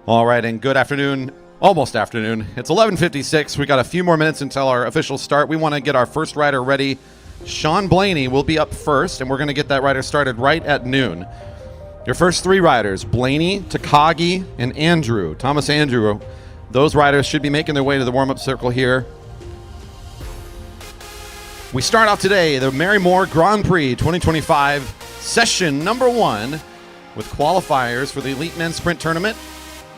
All right, and good afternoon, almost afternoon. It's 11:56. We got a few more minutes until our official start. We want to get our first rider ready. Sean Blaney will be up first, and we're going to get that rider started right at noon. Your first three riders, Blaney, Takagi, and Andrew, Thomas Andrew, those riders should be making their way to the warm-up circle here. We start off today, the Marymoor Grand Prix 2025, session number 1, with qualifiers for the Elite Men's Sprint Tournament.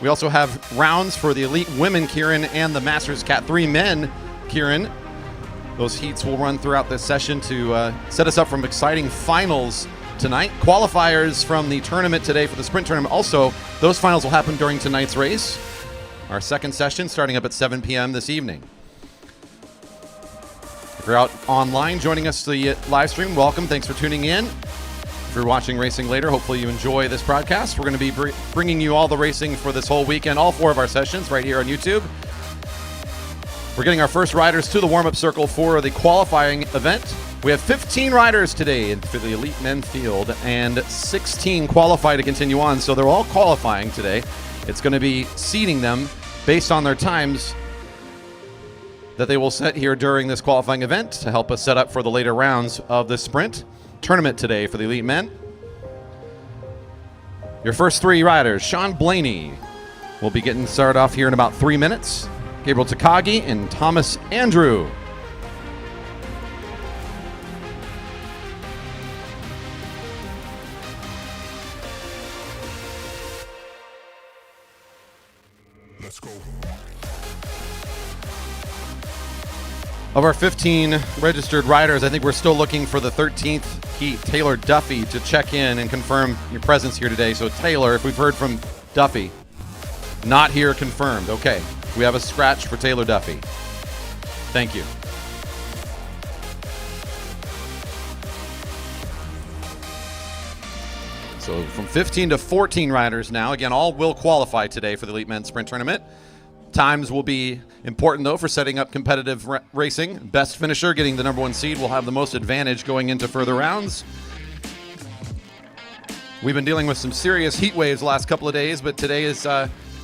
We also have rounds for the Elite Women Keirin and the Masters Cat 3 Men Keirin. Those heats will run throughout this session to set us up for exciting finals tonight. Qualifiers from the tournament today for the sprint tournament. Also, those finals will happen during tonight's race. Our second session starting up at 7 p.m. this evening. If you're out online joining us the live stream, welcome. Thanks for tuning in. If you're watching racing later, hopefully you enjoy this broadcast. We're going to be bringing you all the racing for this whole weekend, all 4 of our sessions right here on YouTube. We're getting our first riders to the warm-up circle for the qualifying event. We have 15 riders today for the Elite Men field and 16 qualify to continue on, so they're all qualifying today. It's going to be seeding them based on their times that they will set here during this qualifying event to help us set up for the later rounds of the sprint tournament today for the Elite Men. Your first 3 riders, Sean Blaney, will be getting started off here in about 3 minutes. Gabriel Takagi and Thomas Andrew. Let's go. Of our 15 registered riders, I think we're still looking for the 13th heat, Taylor Duffy, to check in and confirm your presence here today. So Taylor, if we've heard from Duffy, not here confirmed. Okay, we have a scratch for Taylor Duffy. Thank you. So from 15 to 14 riders now. Again, all will qualify today for the Elite Men's Sprint Tournament. Times will be important, though, for setting up competitive racing. Best finisher, getting the number 1 seed, will have the most advantage going into further rounds. We've been dealing with some serious heat waves the last couple of days, but today is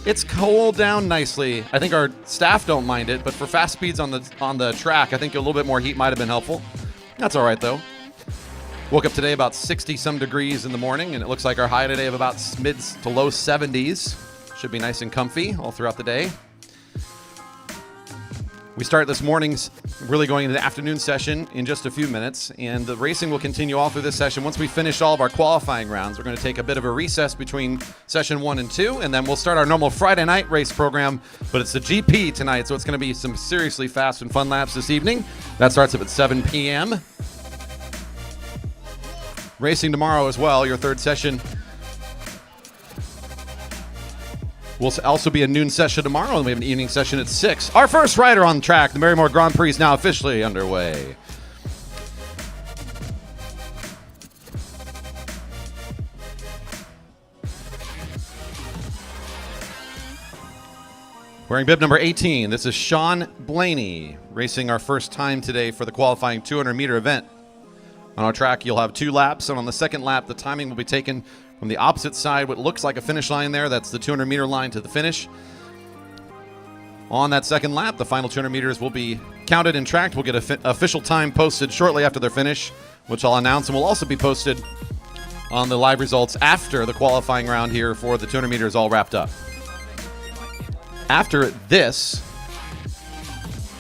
it's cooled down nicely. I think our staff don't mind it, but for fast speeds on the track, I think a little bit more heat might have been helpful. That's all right, though. Woke up today about 60-some degrees in the morning, and it looks like our high today of about mid to low 70s. Should be nice and comfy all throughout the day. We start this morning's really going into the afternoon session in just a few minutes, and the racing will continue all through this session. Once we finish all of our qualifying rounds, we're going to take a bit of a recess between session 1 and 2, and then we'll start our normal Friday night race program, but it's the GP tonight, so it's going to be some seriously fast and fun laps this evening. That starts up at 7 p.m. Racing tomorrow as well, your third session will also be a noon session tomorrow, and we have an evening session at 6. Our first rider on track, the Marymoor Grand Prix, is now officially underway. Wearing bib number 18, this is Sean Blaney, racing our first time today for the qualifying 200-meter event. On our track, you'll have 2 laps, and on the second lap, the timing will be taken from the opposite side, what looks like a finish line there. That's the 200-meter line to the finish. On that second lap, the final 200 meters will be counted and tracked. We'll get official time posted shortly after their finish, which I'll announce, and will also be posted on the live results after the qualifying round here for the 200 meters all wrapped up. After this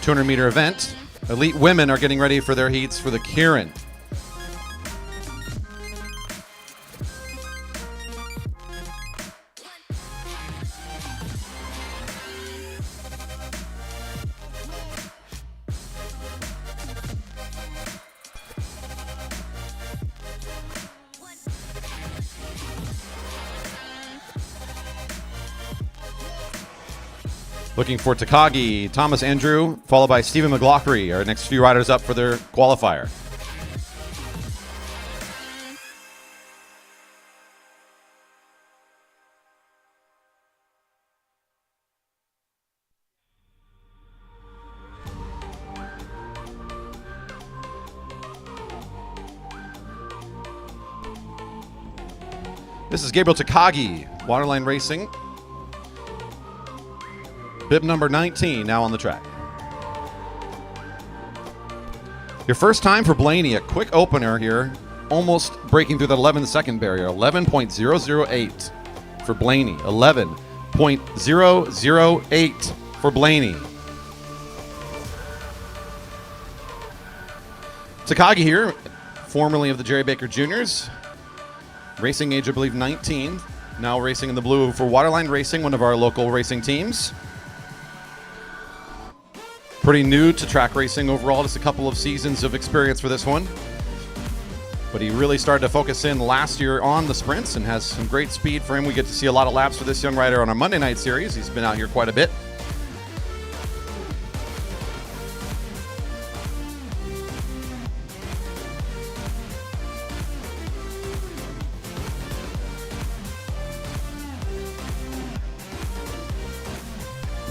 200-meter event, Elite Women are getting ready for their heats for the Keirin. Looking for Takagi, Thomas Andrew, followed by Stephen McLaughlin, our next few riders up for their qualifier. This is Gabriel Takagi, Waterline Racing. Bib number 19 now on the track. Your first time for Blaney, a quick opener here, almost breaking through the 11-second barrier. 11.008 for Blaney. 11.008 for Blaney. Takagi here, formerly of the Jerry Baker Juniors. Racing age, I believe, 19. Now racing in the blue for Waterline Racing, one of our local racing teams. Pretty new to track racing overall, just a couple of seasons of experience for this one. But he really started to focus in last year on the sprints and has some great speed for him. We get to see a lot of laps for this young rider on our Monday night series. He's been out here quite a bit.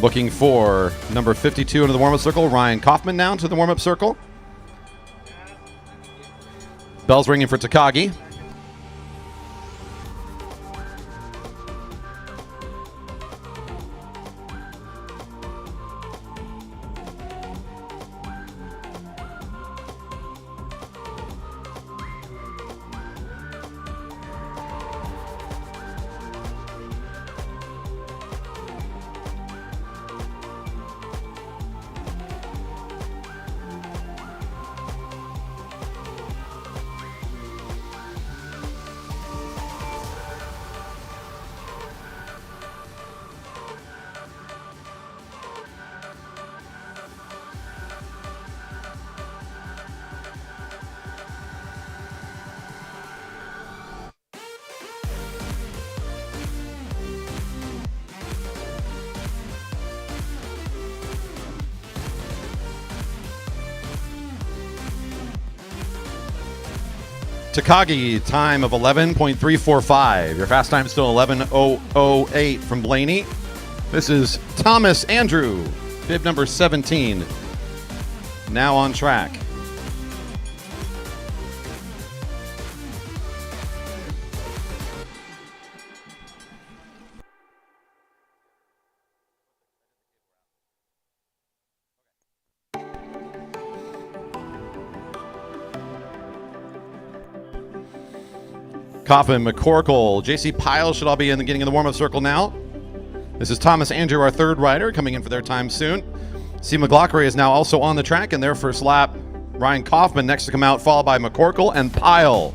Looking for number 52 into the warm-up circle. Ryan Kaufman now to the warm-up circle. Bells ringing for Takagi. Takagi, time of 11.345. Your fast time is still 11.008 from Blaney. This is Thomas Andrew, bib number 17, now on track. Coffin, McCorkle, JC Pyle should all be getting in the warm-up circle now. This is Thomas Andrew, our third rider, coming in for their time soon. C. McLaughlin is now also on the track in their first lap. Ryan Kaufman next to come out, followed by McCorkle and Pyle.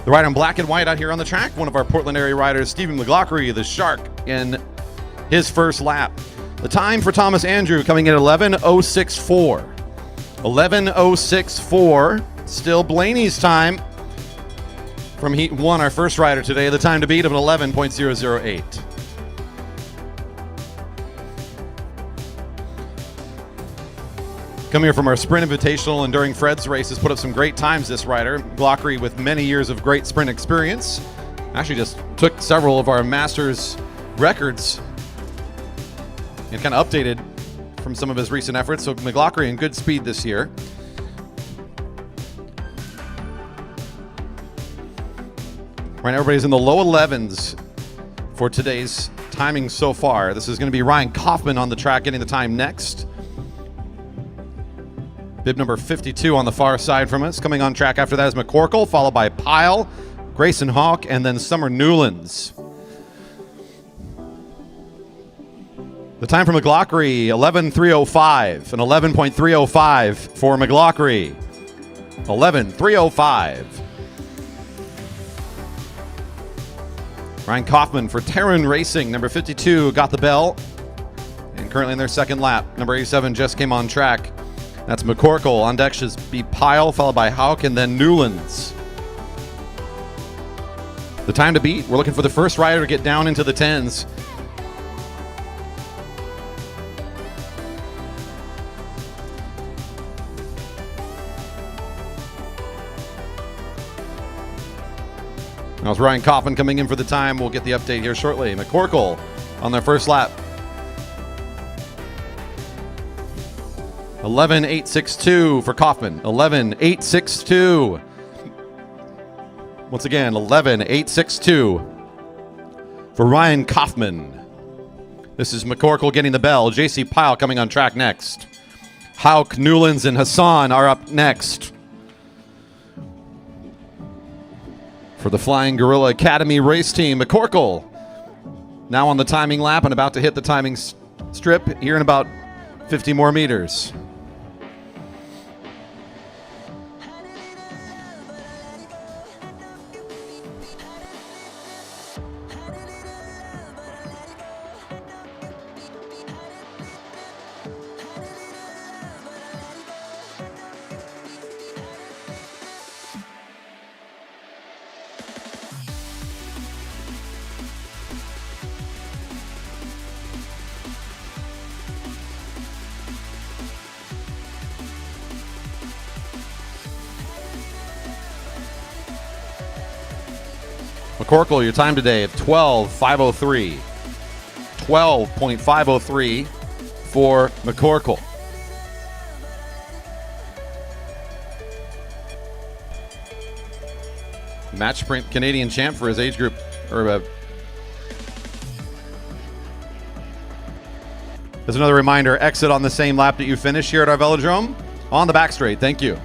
The rider in black and white out here on the track, one of our Portland area riders, Stephen McLaughlin, the Shark, in his first lap. The time for Thomas Andrew coming in at 11.064. 11.064, still Blaney's time from Heat 1, our first rider today. The time to beat of an 11.008. Coming here from our Sprint Invitational and during Fred's races, put up some great times, this rider. Glockery with many years of great sprint experience. Actually just took several of our Masters records and kind of updated from some of his recent efforts. So McLaughlin in good speed this year. Right now everybody's in the low 11s for today's timing so far. This is going to be Ryan Kaufman on the track getting the time next. Bib number 52 on the far side from us. Coming on track after that is McCorkle, followed by Pyle, Grayson Hawk, and then Summer Newlands. The time for McLaughlin, 11.305, and 11.305 for McLaughlin. 11.305. Ryan Kaufman for Keirin Racing, number 52, got the bell. And currently in their second lap, number 87 just came on track. That's McCorkle. On deck should be Pyle, followed by Houck, and then Newlands. The time to beat. We're looking for the first rider to get down into the 10s. How's Ryan Kaufman coming in for the time? We'll get the update here shortly. McCorkle on their first lap. 11.862 for Kaufman. 11.862. Once again, 11.862 for Ryan Kaufman. This is McCorkle getting the bell. JC Pyle coming on track next. Hauk, Newlands, and Hassan are up next. For the Flying Gorilla Academy race team, McCorkle now on the timing lap and about to hit the timing strip here in about 50 more meters. McCorkle, your time today at 12.503. 12.503 for McCorkle. Match sprint Canadian champ for his age group. There's another reminder, exit on the same lap that you finish here at our Velodrome on the back straight. Thank you.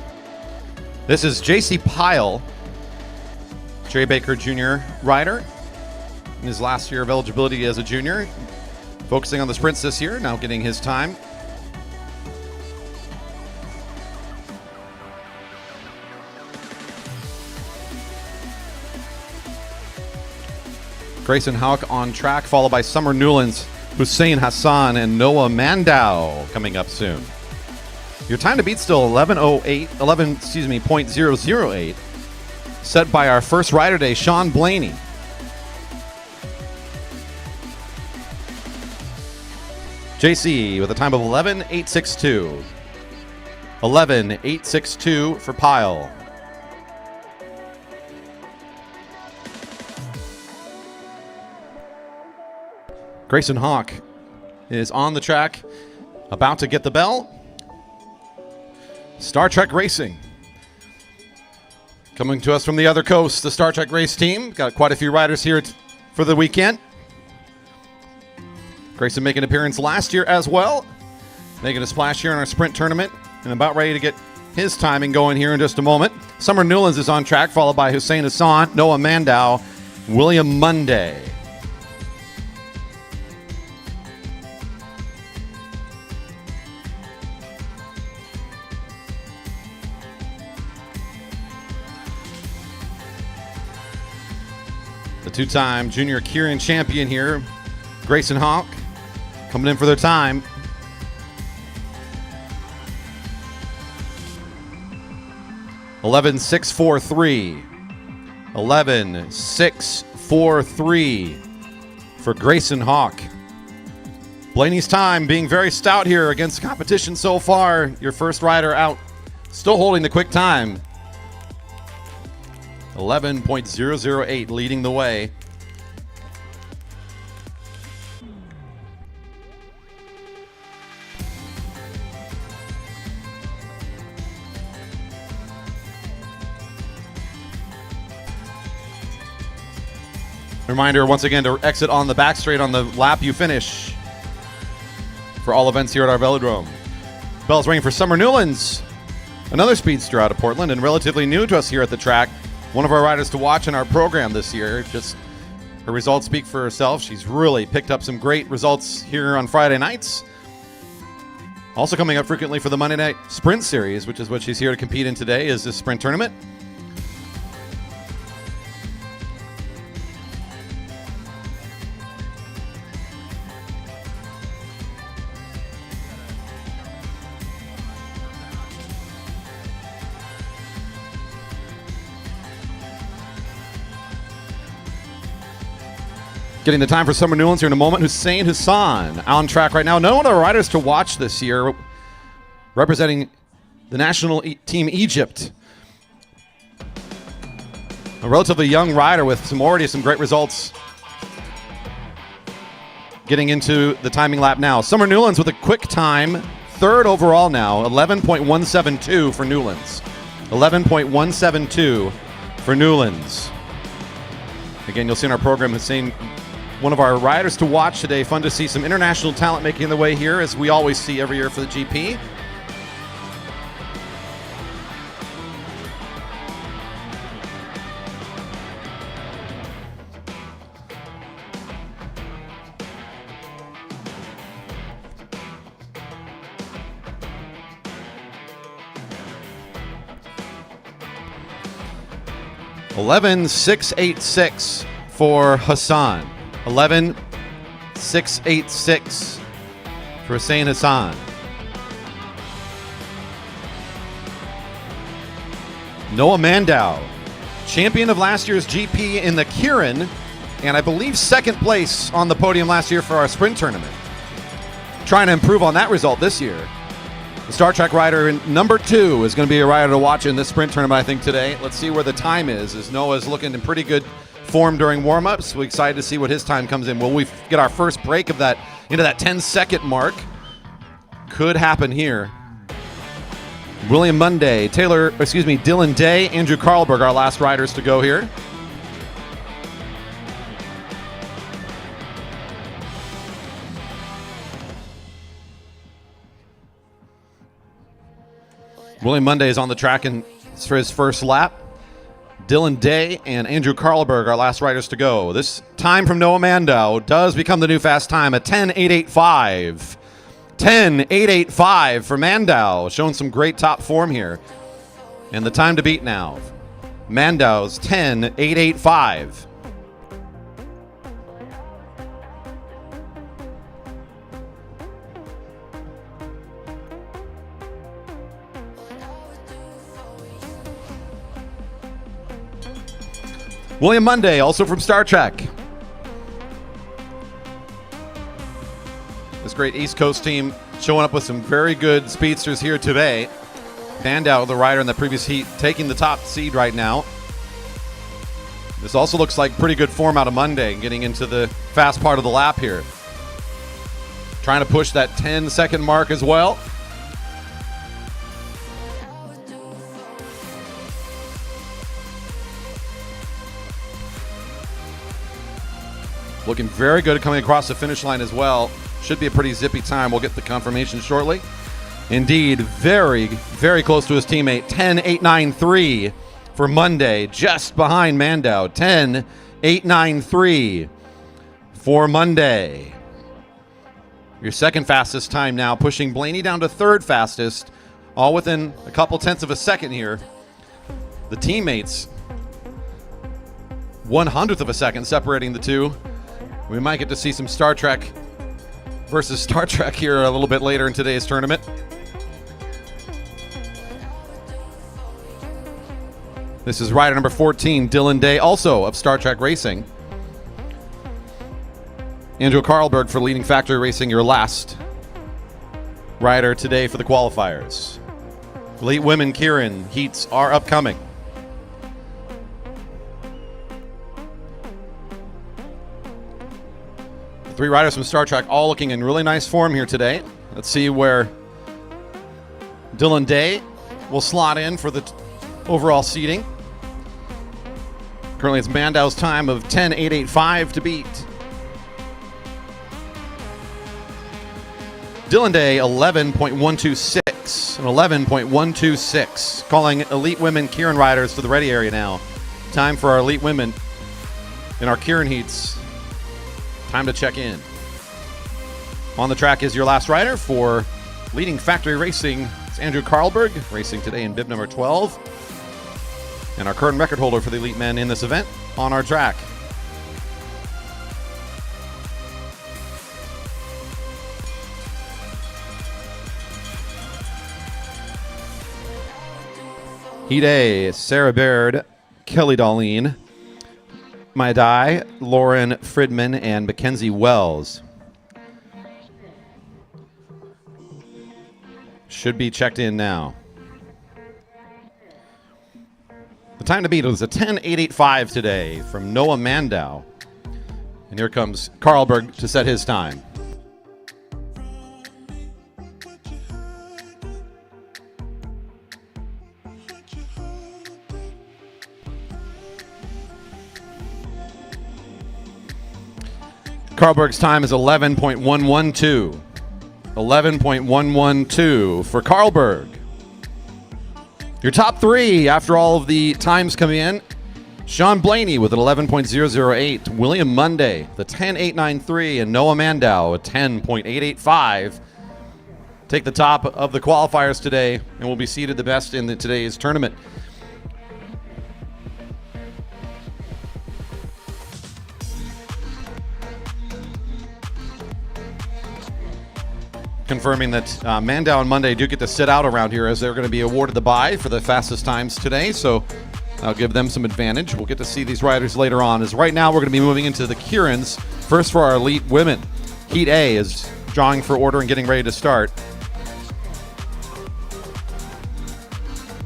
This is JC Pyle, Jay Baker Jr. rider in his last year of eligibility as a junior, focusing on the sprints this year, now getting his time. Grayson Hauk on track, followed by Summer Newlands, Hussein Hassan, and Noah Mandau coming up soon. Your time to beat still 0.008. Set by our first rider today, Sean Blaney. JC with a time of 11.862. 11.862 for Pyle. Grayson Hauk is on the track, about to get the bell. Star Trek Racing. Coming to us from the other coast, the Star Trek race team. Got quite a few riders here for the weekend. Grayson making an appearance last year as well. Making a splash here in our sprint tournament. And about ready to get his timing going here in just a moment. Summer Newlands is on track, followed by Hussein Hassan, Noah Mandau, William Monday. The two-time junior Keirin champion here, Grayson Hauk, coming in for their time. $11.643. 11.643 for Grayson Hauk. Blaney's time being very stout here against competition so far. Your first rider out, still holding the quick time. 11.008 leading the way. Reminder once again to exit on the back straight on the lap you finish for all events here at our Velodrome. Bell's ringing for Summer Newlands, another speedster out of Portland and relatively new to us here at the track. One of our riders to watch in our program this year. Just her results speak for herself. She's really picked up some great results here on Friday nights. Also coming up frequently for the Monday Night Sprint Series, which is what she's here to compete in today, is this sprint tournament. Getting the time for Summer Newlands here in a moment. Hussein Hassan on track right now. None of our riders to watch this year, representing the national team Egypt. A relatively young rider with some great results getting into the timing lap now. Summer Newlands with a quick time, third overall now, 11.172 for Newlands. 11.172 for Newlands. Again, you'll see in our program Hussein, one of our riders to watch today. Fun to see some international talent making their way here, as we always see every year for the GP. $11,686 for Hassan. 11,686 for Hussein Hassan. Noah Mandow, champion of last year's GP in the Keirin, and I believe second place on the podium last year for our sprint tournament. Trying to improve on that result this year. The Star Trek rider in number 2 is going to be a rider to watch in this sprint tournament, I think, today. Let's see where the time is, as Noah's looking in pretty good form during warm-ups. We're excited to see what his time comes in. Will we get our first break of that into that 10-second mark? Could happen here. William Monday, Dylan Day, Andrew Karlberg, our last riders to go here. William Monday is on the track for his first lap. Dylan Day and Andrew Karlberg, our last riders to go. This time from Noah Mandow does become the new fast time, a 10.885. 10.885 for Mandow, showing some great top form here. And the time to beat now. Mandow's 10.885. William Monday, also from Star Trek. This great East Coast team showing up with some very good speedsters here today. Mandow, the rider in the previous heat, taking the top seed right now. This also looks like pretty good form out of Monday, getting into the fast part of the lap here. Trying to push that 10-second mark as well. Looking very good coming across the finish line as well. Should be a pretty zippy time. We'll get the confirmation shortly. Indeed, very, very close to his teammate. 10.893 for Monday, just behind Mandow. 10.893 for Monday. Your second fastest time now, pushing Blaney down to third fastest, all within a couple tenths of a second here. The teammates, 1/100th of a second separating the two. We might get to see some Star Trek versus Star Trek here a little bit later in today's tournament. This is rider number 14, Dylan Day, also of Star Trek Racing. Andrew Karlberg for Leading Factory Racing, your last rider today for the qualifiers. Elite Women Keirin heats are upcoming. Three riders from Star Trek all looking in really nice form here today. Let's see where Dylan Day will slot in for the overall seeding. Currently it's Mandow's time of 10.885 to beat. Dylan Day, 11.126. An 11.126. Calling Elite Women Keirin riders to the ready area now. Time for our Elite Women in our Keirin heats. Time to check in. On the track is your last rider for Leading Factory Racing. It's Andrew Karlberg, racing today in bib number 12. And our current record holder for the Elite Men in this event on our track. Heat A, Sarah Baird, Kelly Darlene, Maidai, Lauren Fridman, and Mackenzie Wells. Should be checked in now. The time to beat was a 10.885 today from Noah Mandow. And here comes Karlberg to set his time. Karlberg's time is 11.112. 11.112 for Karlberg. Your top three after all of the times coming in. Sean Blaney with an 11.008. William Monday, the 10.893. And Noah Mandow, a 10.885. Take the top of the qualifiers today and will be seeded the best in today's tournament. Confirming that Mandow and Monday do get to sit out around here as they're going to be awarded the bye for the fastest times today. So I'll give them some advantage. We'll get to see these riders later on. As right now we're going to be moving into the Keirins. First for our elite women. Heat A is drawing for order and getting ready to start.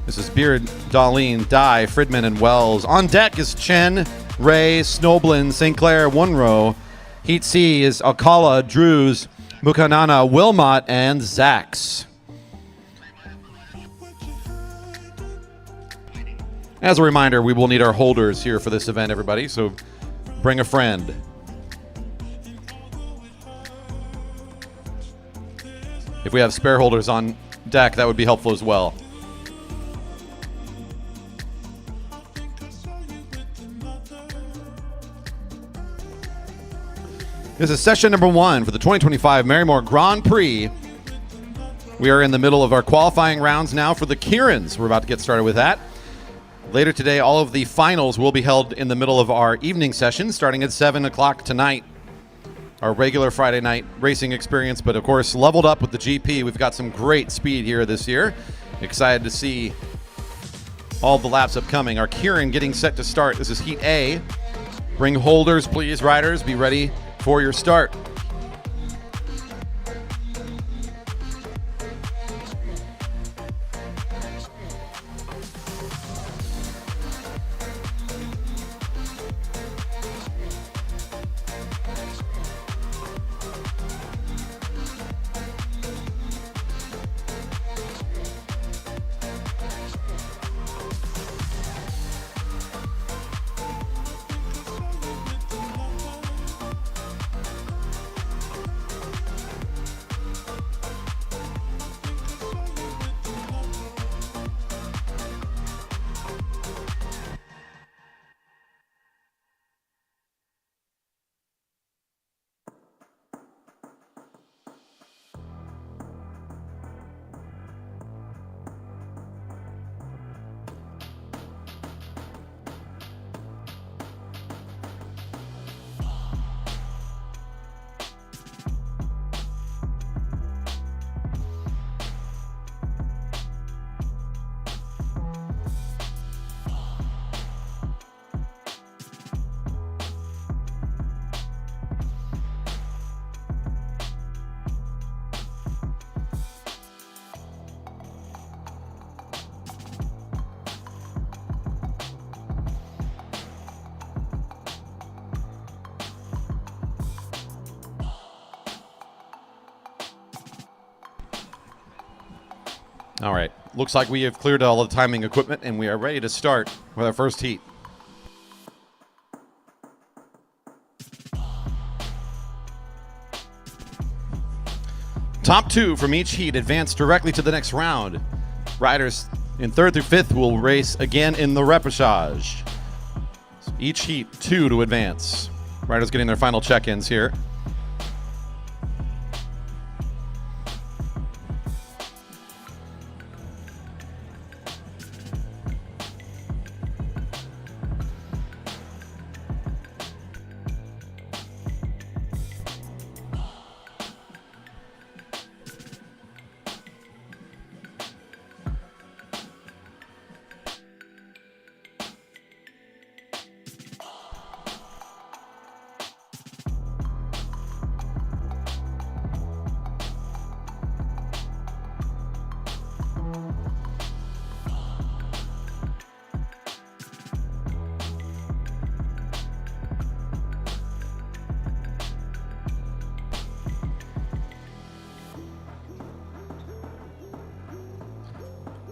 This is Beard, Darlene, Dye, Fridman, and Wells. On deck is Chen, Ray, Snoblin, St. Clair, one row. Heat C is Alcala, Drews, Mukanana, Wilmot, and Zax. As a reminder, we will need our holders here for this event, everybody, so bring a friend. If we have spare holders on deck, that would be helpful as well. This is session number 1 for the 2025 Marymoor Grand Prix. We are in the middle of our qualifying rounds now for the Keirins. We're about to get started with that. Later today, all of the finals will be held in the middle of our evening session, starting at 7 o'clock tonight. Our regular Friday night racing experience, but of course, leveled up with the GP. We've got some great speed here this year. Excited to see all the laps upcoming. Our Keirin getting set to start. This is Heat A. Bring holders, please, riders. Be ready for your start. All right, looks like we have cleared all the timing equipment and we are ready to start with our first heat. Top two from each heat advance directly to the next round. Riders in 3rd through 5th will race again in the repechage. So each heat, 2 to advance. Riders getting their final check-ins here.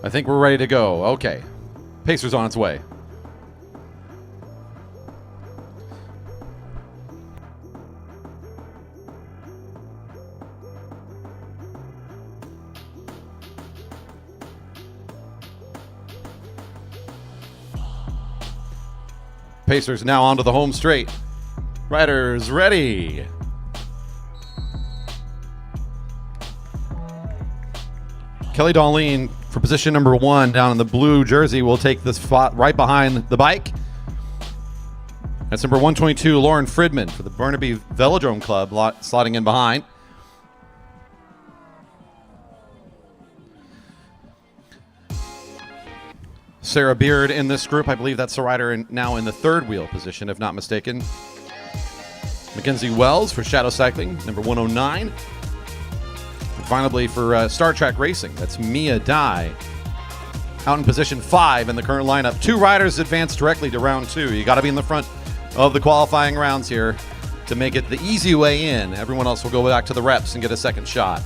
I think we're ready to go. Okay. Pacer's on its way. Pacers now onto the home straight. Riders ready. Kelly Darlene for position number 1 down in the blue jersey will take the spot right behind the bike. That's number 122, Lauren Fridman for the Burnaby Velodrome Club, slotting in behind. Sarah Beard in this group. I believe that's the rider now in the third wheel position, if not mistaken. Mackenzie Wells for Shadow Cycling, number 109. And finally for Star Trek Racing, that's Mia Dye. Out in position 5 in the current lineup. 2 riders advance directly to round 2. You got to be in the front of the qualifying rounds here to make it the easy way in. Everyone else will go back to the reps and get a second shot.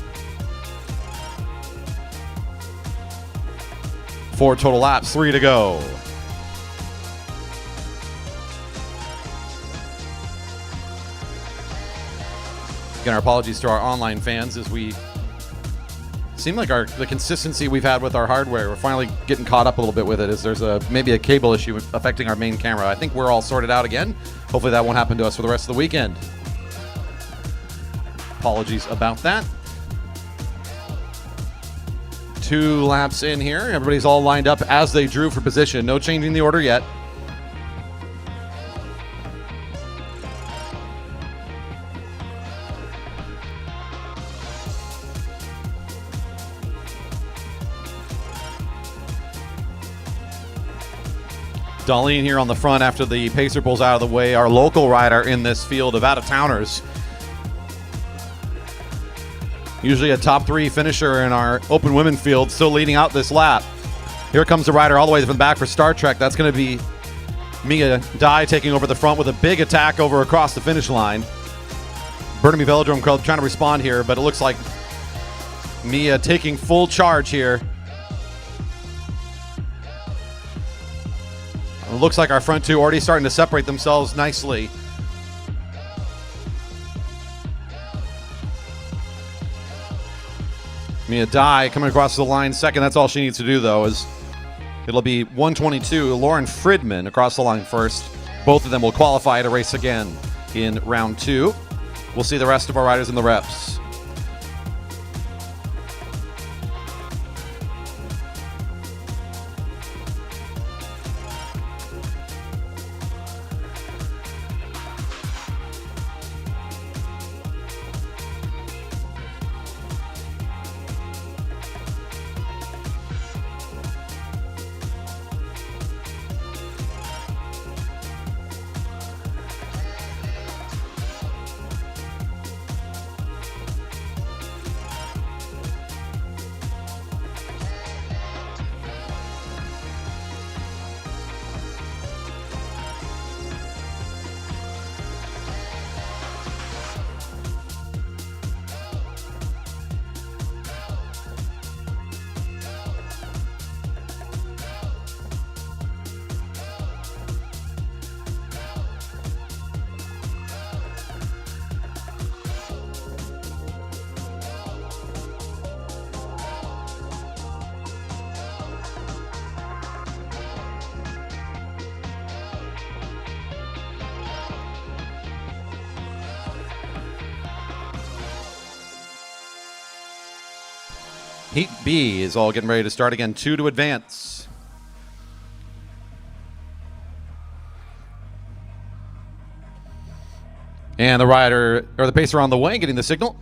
4 total laps, 3 to go. Again, our apologies to our online fans as we seem like the consistency we've had with our hardware, we're finally getting caught up a little bit with it, as there's maybe a cable issue affecting our main camera. I think we're all sorted out again. Hopefully that won't happen to us for the rest of the weekend. Apologies about that. 2 laps in here. Everybody's all lined up as they drew for position. No changing the order yet. Darlene here on the front after the pacer pulls out of the way. Our local rider in this field of out-of-towners. Usually a top 3 finisher in our open women field, still leading out this lap. Here comes the rider all the way from the back for Star Trek. That's going to be Mia Dye taking over the front with a big attack over across the finish line. Burnaby Velodrome Club trying to respond here, but it looks like Mia taking full charge here. It looks like our front 2 already starting to separate themselves nicely. Mia Dye coming across the line second. That's all she needs to do, though, is it'll be 122, Lauren Fridman across the line first. Both of them will qualify to race again in round 2. We'll see the rest of our riders in the reps. Heat B is all getting ready to start again. 2 to advance. And the rider, or the pacer on the way, getting the signal.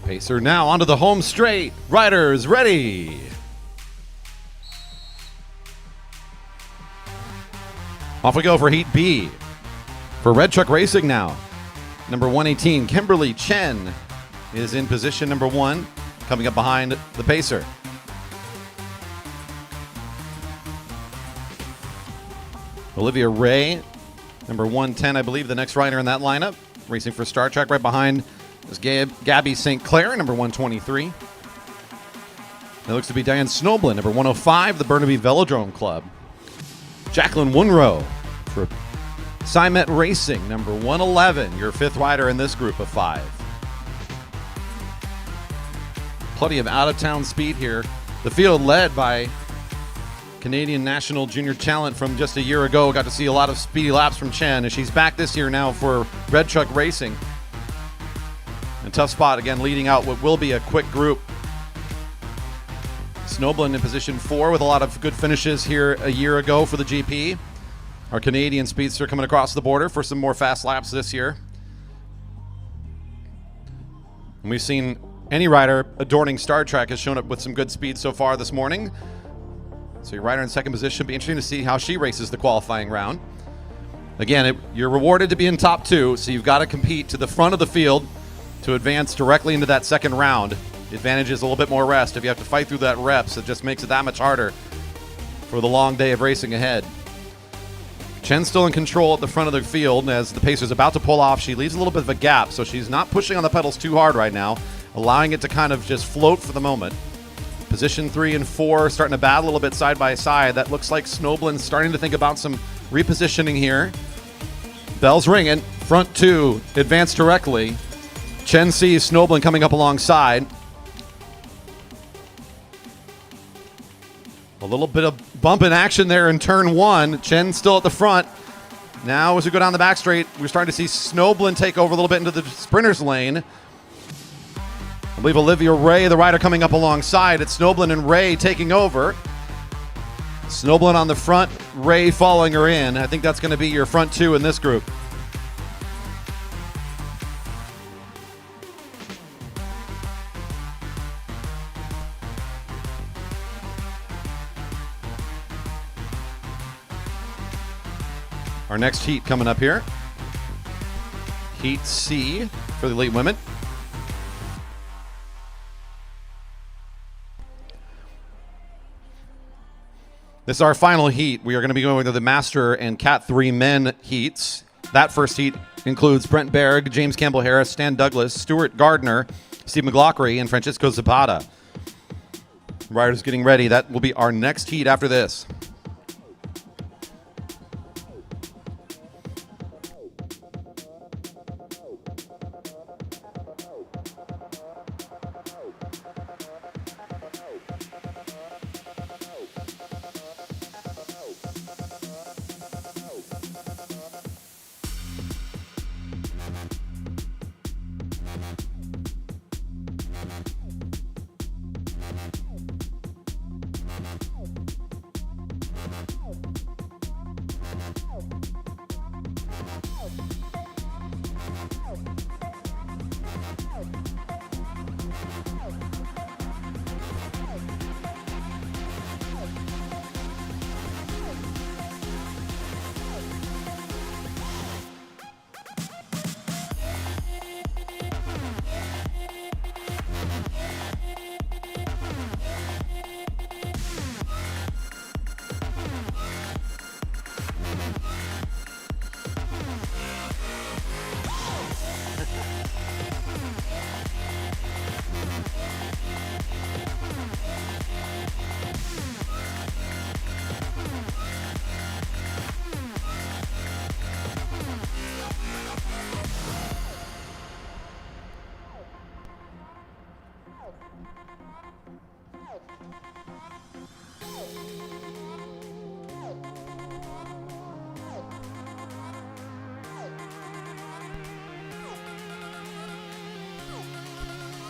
Pacer now onto the home straight. Riders ready. Off we go for Heat B. For Red Truck Racing now. Number 118, Kimberly Chen is in position number 1. coming up behind the pacer. Olivia Ray, number 110, I believe, the next rider in that lineup. Racing for Star Trek. Right behind is Gabby St. Clair, number 123. That looks to be Diane Snoblin, number 105, the Burnaby Velodrome Club. Jacqueline Wunrow for Cymet Racing, number 111, your fifth rider in this group of five. Plenty of out-of-town speed here. The field led by Canadian national junior talent from just a year ago. Got to see a lot of speedy laps from Chen, and she's back this year now for Red Truck Racing. A tough spot, again, leading out what will be a quick group. Snoblin in position 4 with a lot of good finishes here a year ago for the GP. Our Canadian speedster coming across the border for some more fast laps this year. And we've seen any rider adorning Star Trek has shown up with some good speed so far this morning. So your rider in second position should be interesting to see how she races the qualifying round. Again, you're rewarded to be in top 2, so you've got to compete to the front of the field to advance directly into that second round. The advantage is a little bit more rest. If you have to fight through that reps, it just makes it that much harder for the long day of racing ahead. Chen's still in control at the front of the field as the pacer's about to pull off. She leaves a little bit of a gap, so she's not pushing on the pedals too hard right now, allowing it to kind of just float for the moment. Position 3 and 4 starting to battle a little bit side by side. That looks like Snoblin's starting to think about some repositioning here. Bell's ringing. Front 2 advance directly. Chen sees Snoblin coming up alongside. A little bit of bump in action there in turn 1. Chen still at the front. Now as we go down the back straight, we're starting to see Snoblin take over a little bit into the sprinter's lane. I believe Olivia Ray, the rider, coming up alongside. It's Snoblin and Ray taking over. Snoblin on the front, Ray following her in. I think that's going to be your front 2 in this group. Our next heat coming up here. Heat C for the elite women. This is our final heat. We are going to be going to the Master and Cat 3 men heats. That first heat includes Brent Berg, James Campbell Harris, Stan Douglas, Stuart Gardner, Steve McLaughlin, and Francisco Zapata. Riders getting ready. That will be our next heat after this.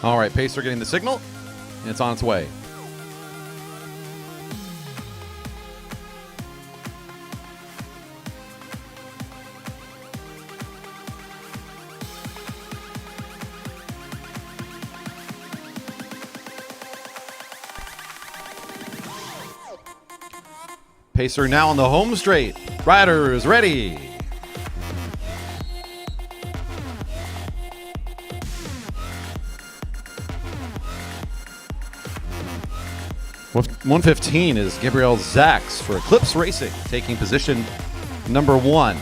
All right, Pacer getting the signal, and it's on its way. Pacer now on the home straight. Riders ready. 115 is Gabriel Zax for Eclipse Racing, taking position number 1.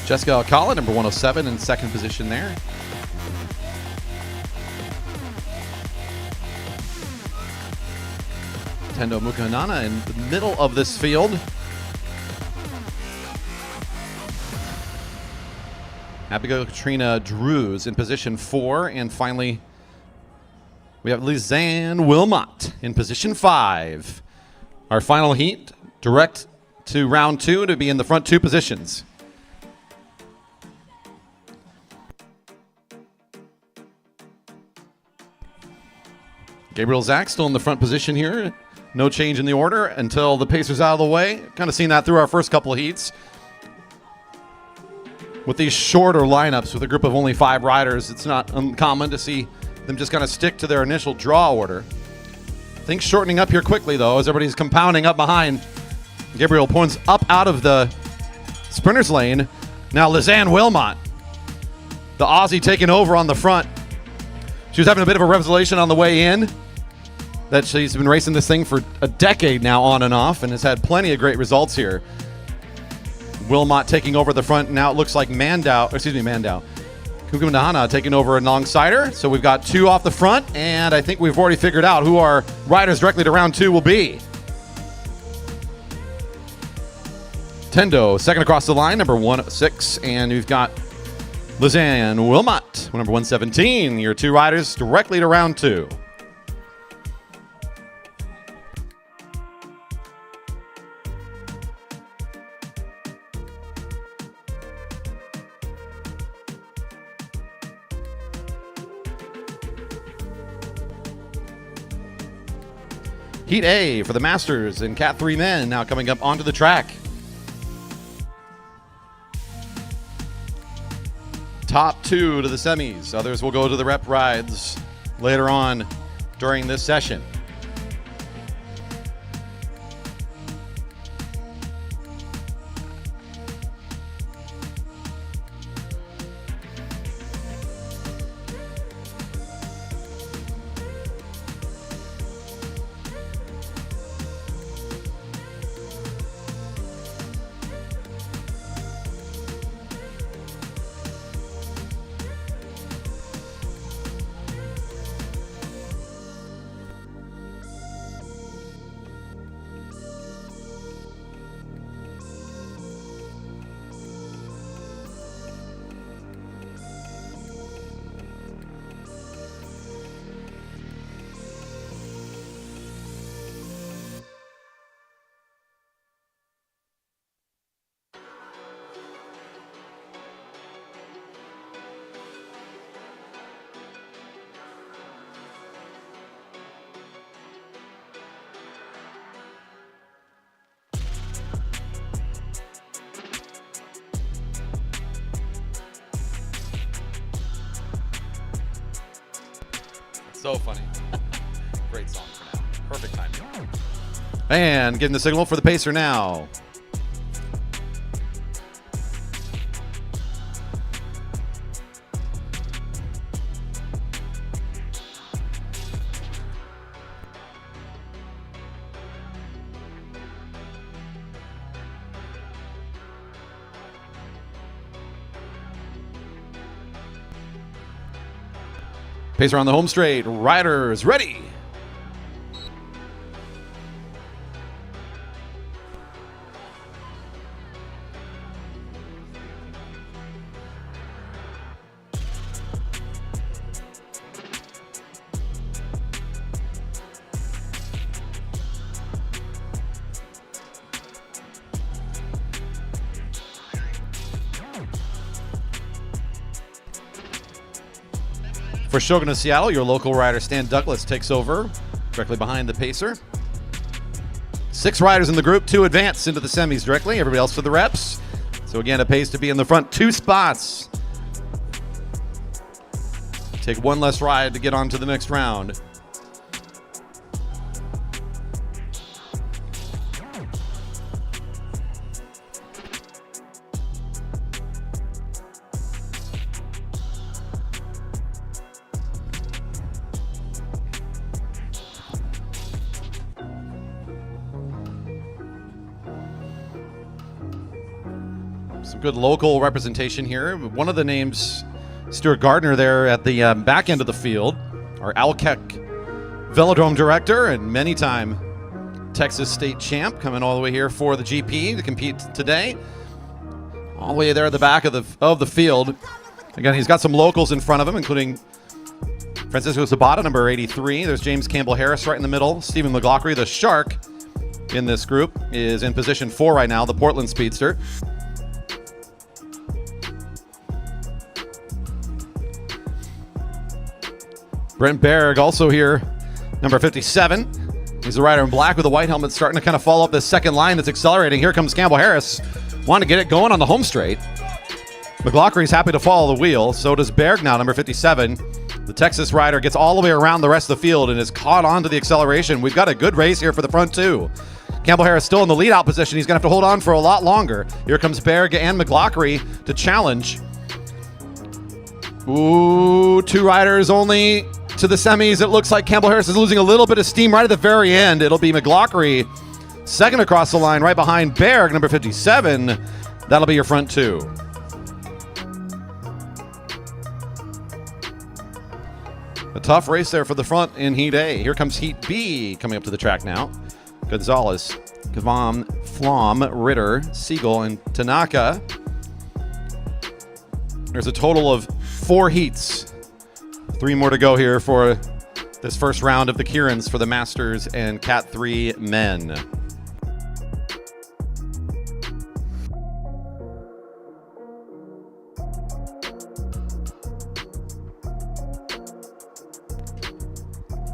Jessica Alcala, number 107, in second position there. Tendo Mukanana in the middle of this field. Abigail Katrina Drews in position 4. And finally, we have Lizanne Wilmot in position 5. Our final heat, direct to round 2 to be in the front 2 positions. Gabriel Zax still in the front position here. No change in the order until the pacer's out of the way. Kind of seen that through our first couple of heats. With these shorter lineups with a group of only 5 riders, it's not uncommon to see them just kind of stick to their initial draw order. Things shortening up here quickly, though, as everybody's compounding up behind. Gabriel points up out of the sprinter's lane. Now Lizanne Wilmot, the Aussie, taking over on the front. She was having a bit of a revelation on the way in that she's been racing this thing for a decade now on and off and has had plenty of great results here. Wilmot taking over the front. Now it looks like Kukumdahana taking over alongside her. So we've got 2 off the front, and I think we've already figured out who our riders directly to round 2 will be. Tendo, second across the line, number 106, and we've got Lizanne Wilmot, number 117, your 2 riders directly to round 2. Heat A for the Masters and Cat 3 men now coming up onto the track. Top 2 to the semis. Others will go to the rep rides later on during this session. So funny. Great song for now. Perfect timing. And getting the signal for the pacer now. Pacer on the home straight. Riders ready. For Shogun of Seattle, your local rider Stan Douglas takes over directly behind the pacer. 6 riders in the group, 2 advance into the semis directly, everybody else to the reps. So again, it pays to be in the front 2 spots. Take 1 less ride to get on to the next round. Some good local representation here. One of the names, Stuart Gardner there at the back end of the field, our Alkek Velodrome director and many-time Texas state champ, coming all the way here for the GP to compete today. All the way there at the back of the field. Again, he's got some locals in front of him, including Francisco Zabata, number 83. There's James Campbell Harris right in the middle. Stephen McLaughlin, the shark in this group, is in position 4 right now, the Portland speedster. Brent Berg also here, number 57. He's the rider in black with a white helmet, starting to kind of follow up this second line that's accelerating. Here comes Campbell Harris, wanting to get it going on the home straight. McLaughlin's happy to follow the wheel. So does Berg now, number 57. The Texas rider gets all the way around the rest of the field and is caught onto the acceleration. We've got a good race here for the front 2. Campbell Harris still in the lead-out position. He's going to have to hold on for a lot longer. Here comes Berg and McLaughlin to challenge. Ooh, 2 riders only to the semis. It looks like Campbell Harris is losing a little bit of steam right at the very end. It'll be McLaughlin second across the line right behind Berg, number 57. That'll be your front 2. A tough race there for the front in Heat A. Here comes Heat B coming up to the track now. Gonzalez, Kavam, Flom, Ritter, Siegel, and Tanaka. There's a total of 4 heats. 3 more to go here for this first round of the Keirins for the Masters and Cat 3 men.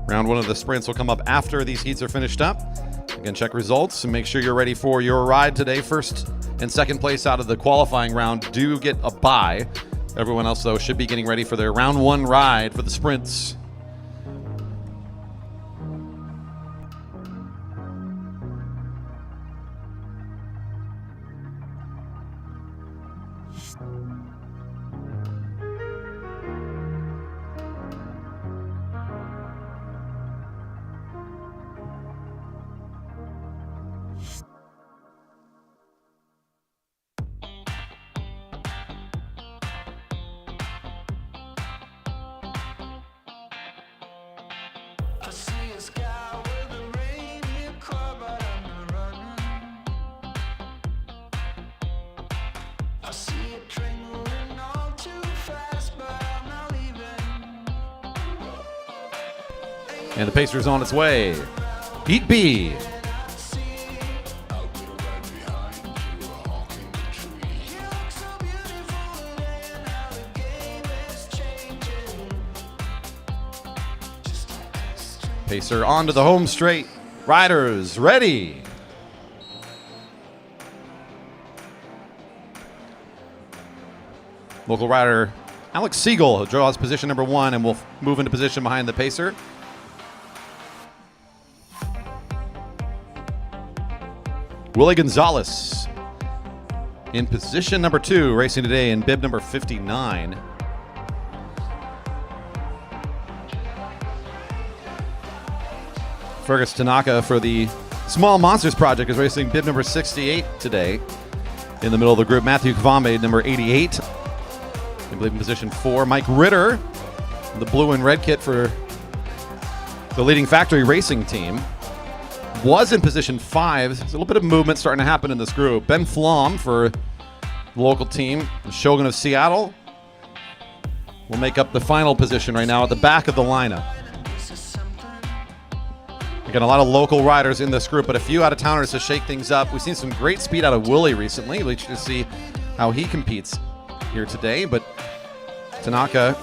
Round 1 of the sprints will come up after these heats are finished up. Again, check results and make sure you're ready for your ride today. First and second place out of the qualifying round do get a bye. Everyone else, though, should be getting ready for their round 1 ride for the sprints. I see a sky with a reindeer car, but I'm not running. I see it train moving all too fast, but I'm not leaving. And the pacer's on its way. Heat B. Pacer onto the home straight. Riders ready. Local rider Alex Siegel draws position number 1 and will move into position behind the pacer. Willie Gonzalez in position number 2, racing today in bib number 59. Fergus Tanaka for the Small Monsters Project is racing bib number 68 today. In the middle of the group, Matthew Kvame, number 88. I believe in position 4. Mike Ritter, the blue and red kit for the leading factory racing team, was in position 5. There's a little bit of movement starting to happen in this group. Ben Flom for the local team, the Shogun of Seattle, will make up the final position right now at the back of the lineup. Again, a lot of local riders in this group, but a few out-of-towners to shake things up. We've seen some great speed out of Willie recently. We should see how he competes here today. But Tanaka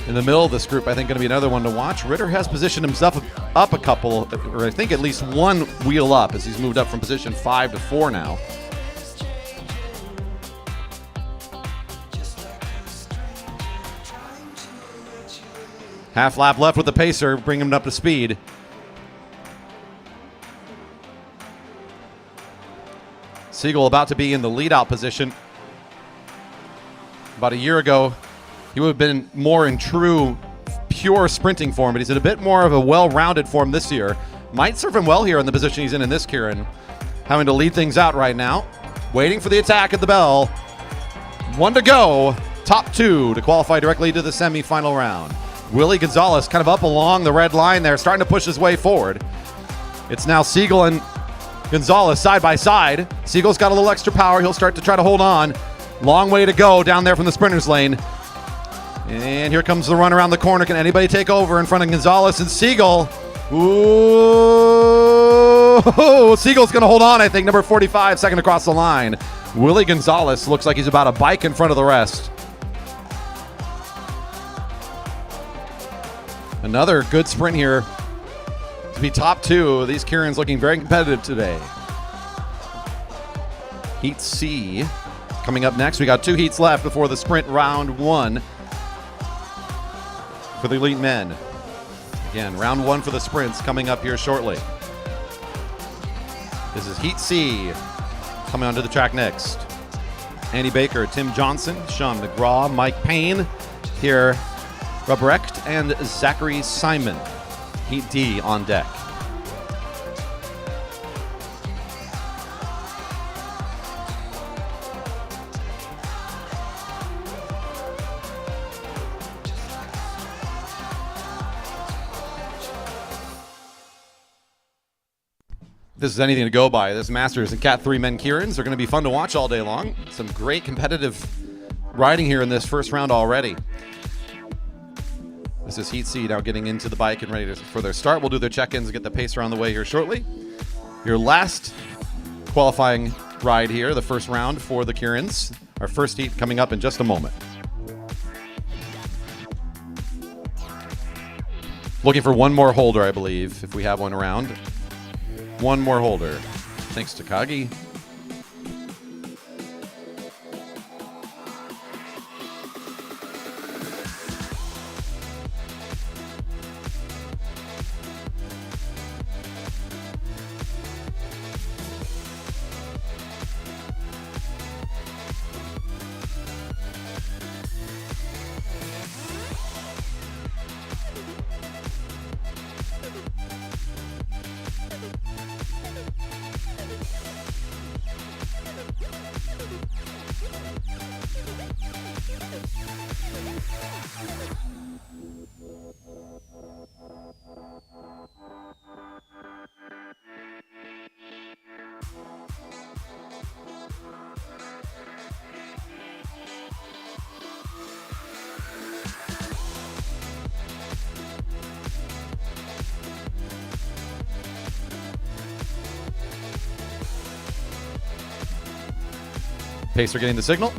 In the middle of this group, I think going to be another one to watch. Ritter has positioned himself up a couple, or I think at least one wheel up as he's moved up from position 5 to 4 now. Half lap left with the pacer, bring him up to speed. Siegel about to be in the lead-out position. About a year ago, he would have been more in true, pure sprinting form, but he's in a bit more of a well-rounded form this year. Might serve him well here in the position he's in this Keirin. Having to lead things out right now. Waiting for the attack at the bell. 1 to go. Top 2 to qualify directly to the semifinal round. Willie Gonzalez kind of up along the red line there, starting to push his way forward. It's now Siegel and Gonzalez side by side. Siegel's got a little extra power. He'll start to try to hold on. Long way to go down there from the sprinter's lane. And here comes the run around the corner. Can anybody take over in front of Gonzalez and Siegel? Ooh, Siegel's going to hold on, I think. Number 45, second across the line. Willie Gonzalez looks like he's about a bike in front of the rest. Another good sprint here to be top 2. These Keirins looking very competitive today. Heat C coming up next. We got 2 heats left before the sprint round 1 for the elite men. Again, round 1 for the sprints coming up here shortly. This is Heat C coming onto the track next. Andy Baker, Tim Johnson, Sean McGraw, Mike Payne here. Rubrecht and Zachary Simon. Heat D on deck. This is anything to go by. This Masters and Cat 3 Men Keirins are going to be fun to watch all day long. Some great competitive riding here in this first round already. This is Heat C now getting into the bike and ready for their start. We'll do their check-ins and get the pacer on the way here shortly. Your last qualifying ride here, the first round for the Keirins. Our first heat coming up in just a moment. Looking for one more holder, I believe, if we have one around. One more holder. Thanks to Kagi. Pacer getting the signal.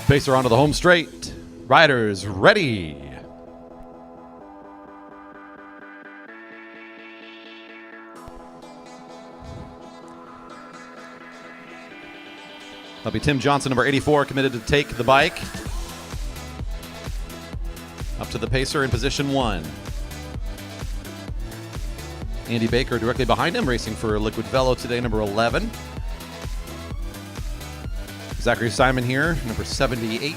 Pacer onto the home straight. Riders ready. That'll be Tim Johnson, number 84, committed to take the bike. Up to the pacer in position 1. Andy Baker directly behind him, racing for Liquid Velo today, number 11. Zachary Simon here, number 78.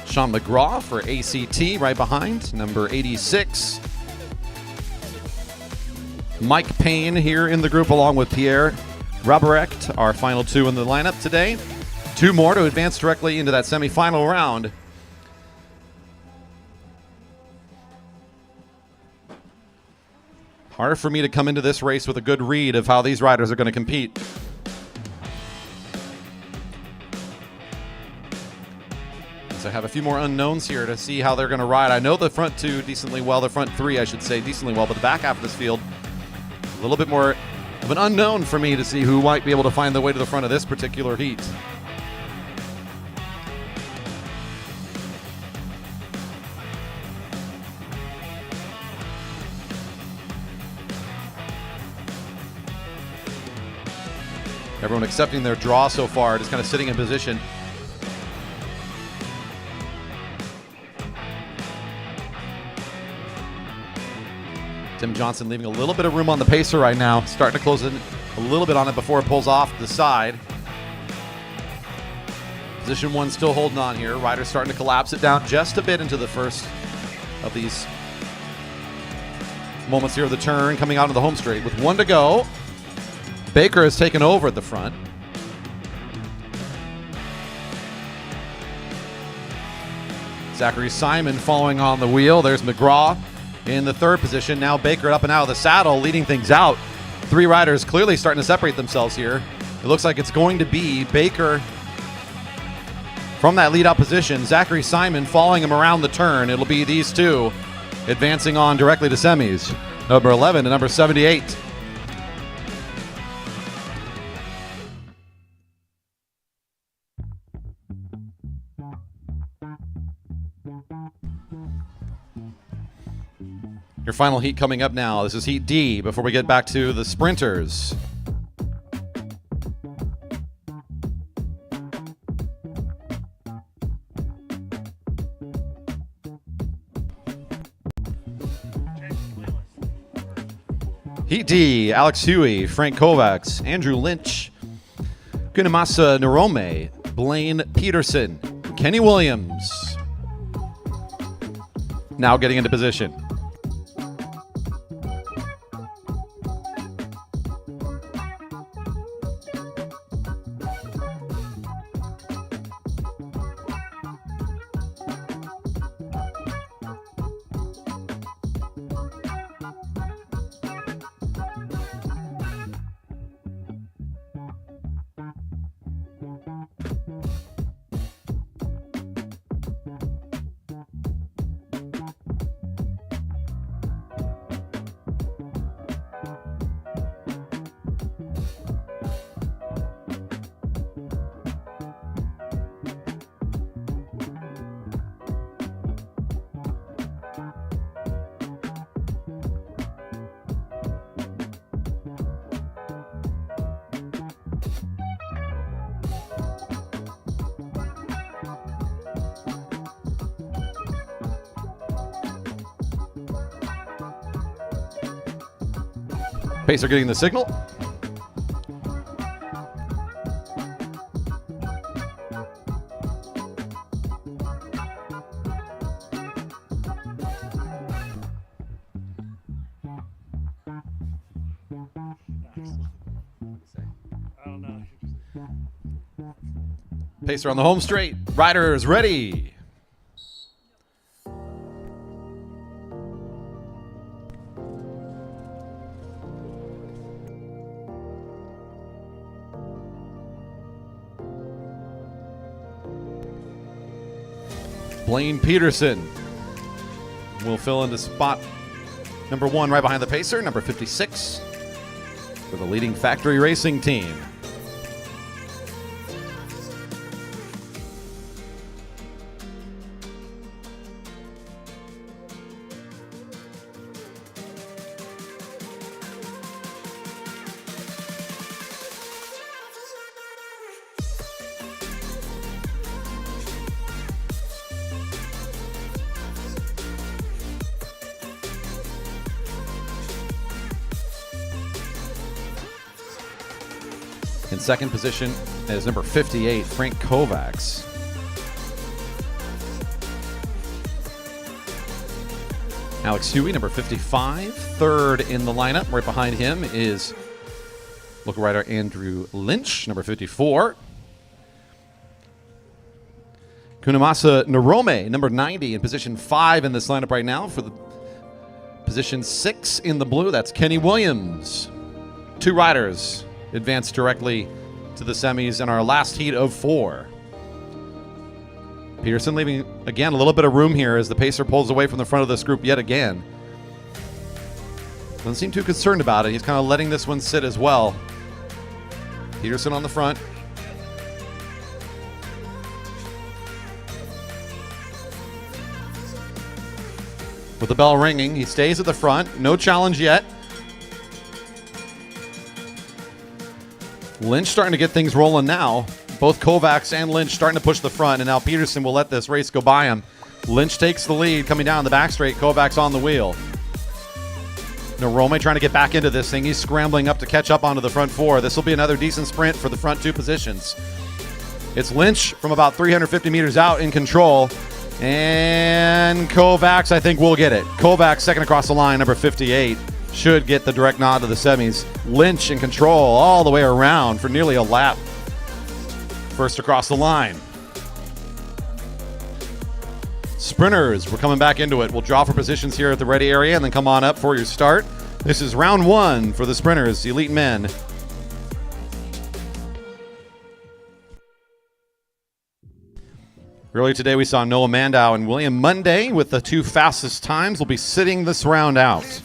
Sean McGraw for ACT right behind, number 86. Mike Payne here in the group along with Pierre Rubrecht, our final 2 in the lineup today. 2 more to advance directly into that semifinal round. Hard for me to come into this race with a good read of how these riders are going to compete. I have a few more unknowns here to see how they're going to ride. I know the front two decently well, the front three, I should say, decently well, but the back half of this field, a little bit more of an unknown for me to see who might be able to find the way to the front of this particular heat. Everyone accepting their draw so far, just kind of sitting in position. Tim Johnson leaving a little bit of room on the pacer right now, starting to close in a little bit on it before it pulls off the side. Position one still holding on here. Ryder's starting to collapse it down just a bit into the first of these moments here of the turn, coming out of the home straight. With one to go, Baker has taken over at the front. Zachary Simon following on the wheel. There's McGraw in the third position. Now Baker up and out of the saddle, leading things out. Three riders clearly starting to separate themselves here. It looks like it's going to be Baker from that lead-out position. Zachary Simon following him around the turn. It'll be these two advancing on directly to semis. Number 11 and number 78. Your final heat coming up now. This is Heat D before we get back to the sprinters. Heat D, Alex Huey, Frank Kovacs, Andrew Lynch, Gunamasa Narome, Blaine Peterson, Kenny Williams. Now getting into position. Pacer getting the signal. Pacer on the home straight. Riders ready. Blaine Peterson will fill into spot number 1 right behind the pacer, number 56 for the leading factory racing team. In second position is number 58, Frank Kovacs. Alex Huey, number 55, third in the lineup. Right behind him is local rider Andrew Lynch, number 54. Kunamasa Narome, number 90, in position 5 in this lineup right now. For the position 6 in the blue, that's Kenny Williams. Two riders advance directly to the semis in our last heat of 4. Peterson leaving, again, a little bit of room here as the pacer pulls away from the front of this group yet again. Doesn't seem too concerned about it. He's kind of letting this one sit as well. Peterson on the front. With the bell ringing, he stays at the front. No challenge yet. Lynch starting to get things rolling now. Both Kovacs and Lynch starting to push the front, and now Peterson will let this race go by him. Lynch takes the lead coming down the back straight. Kovacs on the wheel. Rome trying to get back into this thing. He's scrambling up to catch up onto the front four. This will be another decent sprint for the front two positions. It's Lynch from about 350 meters out in control. And Kovacs, I think, will get it. Kovacs second across the line, number 58. Should get the direct nod to the semis. Lynch in control all the way around for nearly a lap. First across the line. Sprinters, we're coming back into it. We'll draw for positions here at the ready area and then come on up for your start. This is round one for the sprinters, the elite men. Earlier today, we saw Noah Mandow and William Monday with the two fastest times. Will be sitting this round out.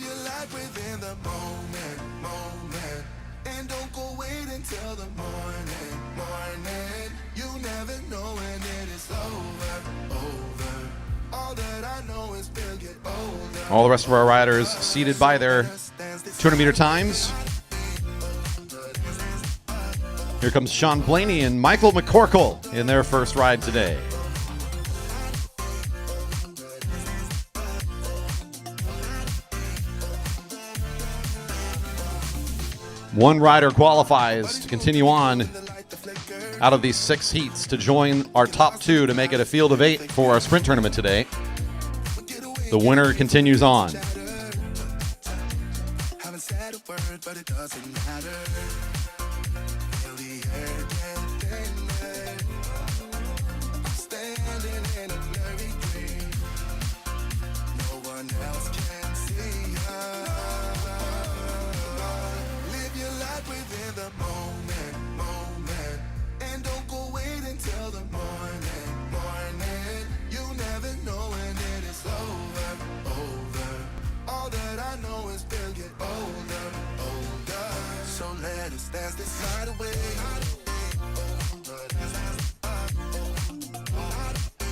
All the rest of our riders seated by their 200-meter times. Here comes Sean Blaney and Michael McCorkle in their first ride today. One rider qualifies to continue on out of these 6 heats to join our top 2 to make it a field of 8 for our sprint tournament today. The winner continues on.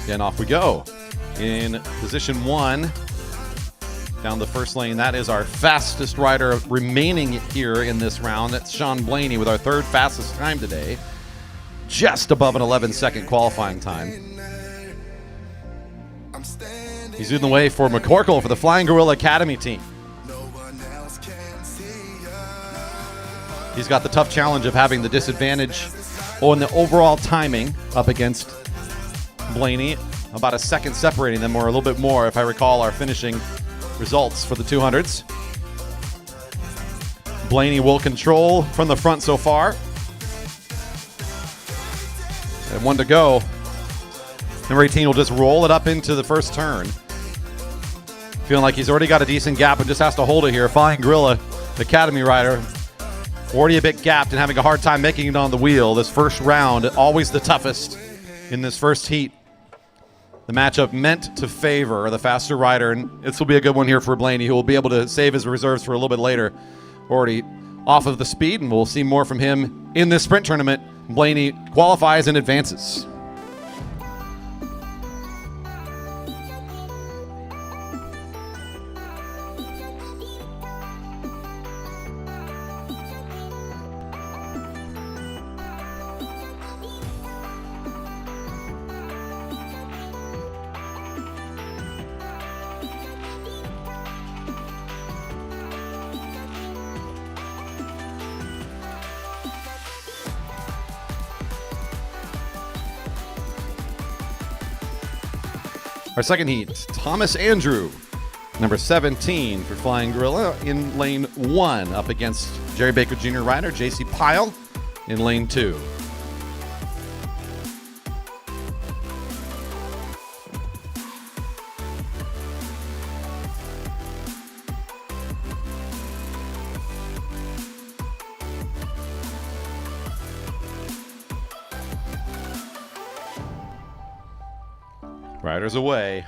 Again, off we go. In position 1, down the first lane, that is our fastest rider remaining here in this round. That's Sean Blaney with our 3rd fastest time today. Just above an 11-second qualifying time. He's leading the way for McCorkle for the Flying Gorilla Academy team. He's got the tough challenge of having the disadvantage on the overall timing up against Blaney. About a second separating them, or a little bit more if I recall our finishing results for the 200s. Blaney will control from the front so far. And 1 to go. Number 18 will just roll it up into the first turn. Feeling like he's already got a decent gap and just has to hold it here. Flying Gorilla Academy rider. Already a bit gapped and having a hard time making it on the wheel. This first round, always the toughest in this first heat. The matchup meant to favor the faster rider, and this will be a good one here for Blaney, who will be able to save his reserves for a little bit later. Already off of the speed, and we'll see more from him in this sprint tournament. Blaney qualifies and advances. Our second heat, Thomas Andrew, number 17 for Flying Gorilla in lane 1 up against Jerry Baker Jr. rider JC Pyle in lane 2. Riders away.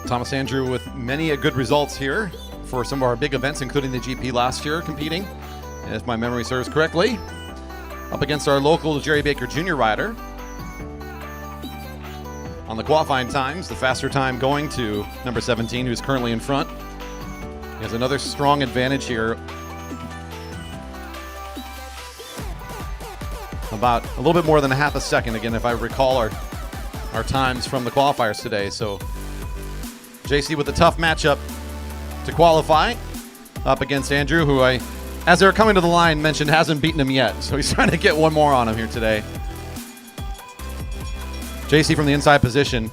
Thomas Andrew with many good results here for some of our big events, including the GP last year competing, if my memory serves correctly. Up against our local Jerry Baker Jr. rider. On the qualifying times, the faster time going to number 17, who's currently in front. He has another strong advantage here. About a little bit more than a half a second, again, if I recall our times from the qualifiers today. So JC with a tough matchup to qualify up against Andrew, who as they were coming to the line, mentioned hasn't beaten him yet. So he's trying to get one more on him here today. JC from the inside position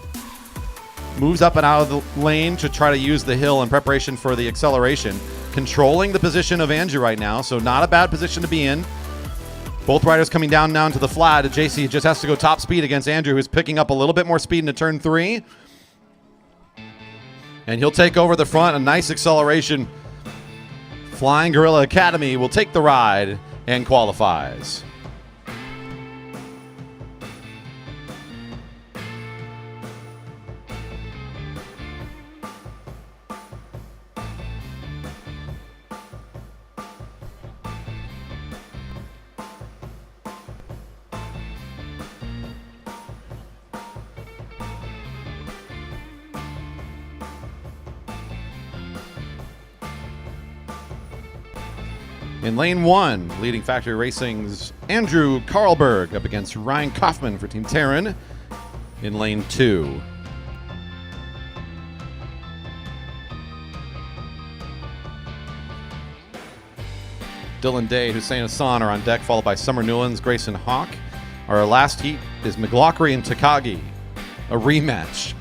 moves up and out of the lane to try to use the hill in preparation for the acceleration. Controlling the position of Andrew right now, so not a bad position to be in. Both riders coming down now to the flat. JC just has to go top speed against Andrew, who's picking up a little bit more speed into turn 3. And he'll take over the front. A nice acceleration. Flying Gorilla Academy will take the ride and qualifies. In lane 1, leading Factory Racing's Andrew Karlberg up against Ryan Kaufman for Team Keirin. In lane 2. Dylan Day, Hussein Hassan are on deck, followed by Summer Newlands, Grayson Hawk. Our last heat is McLaughlin and Takagi, a rematch.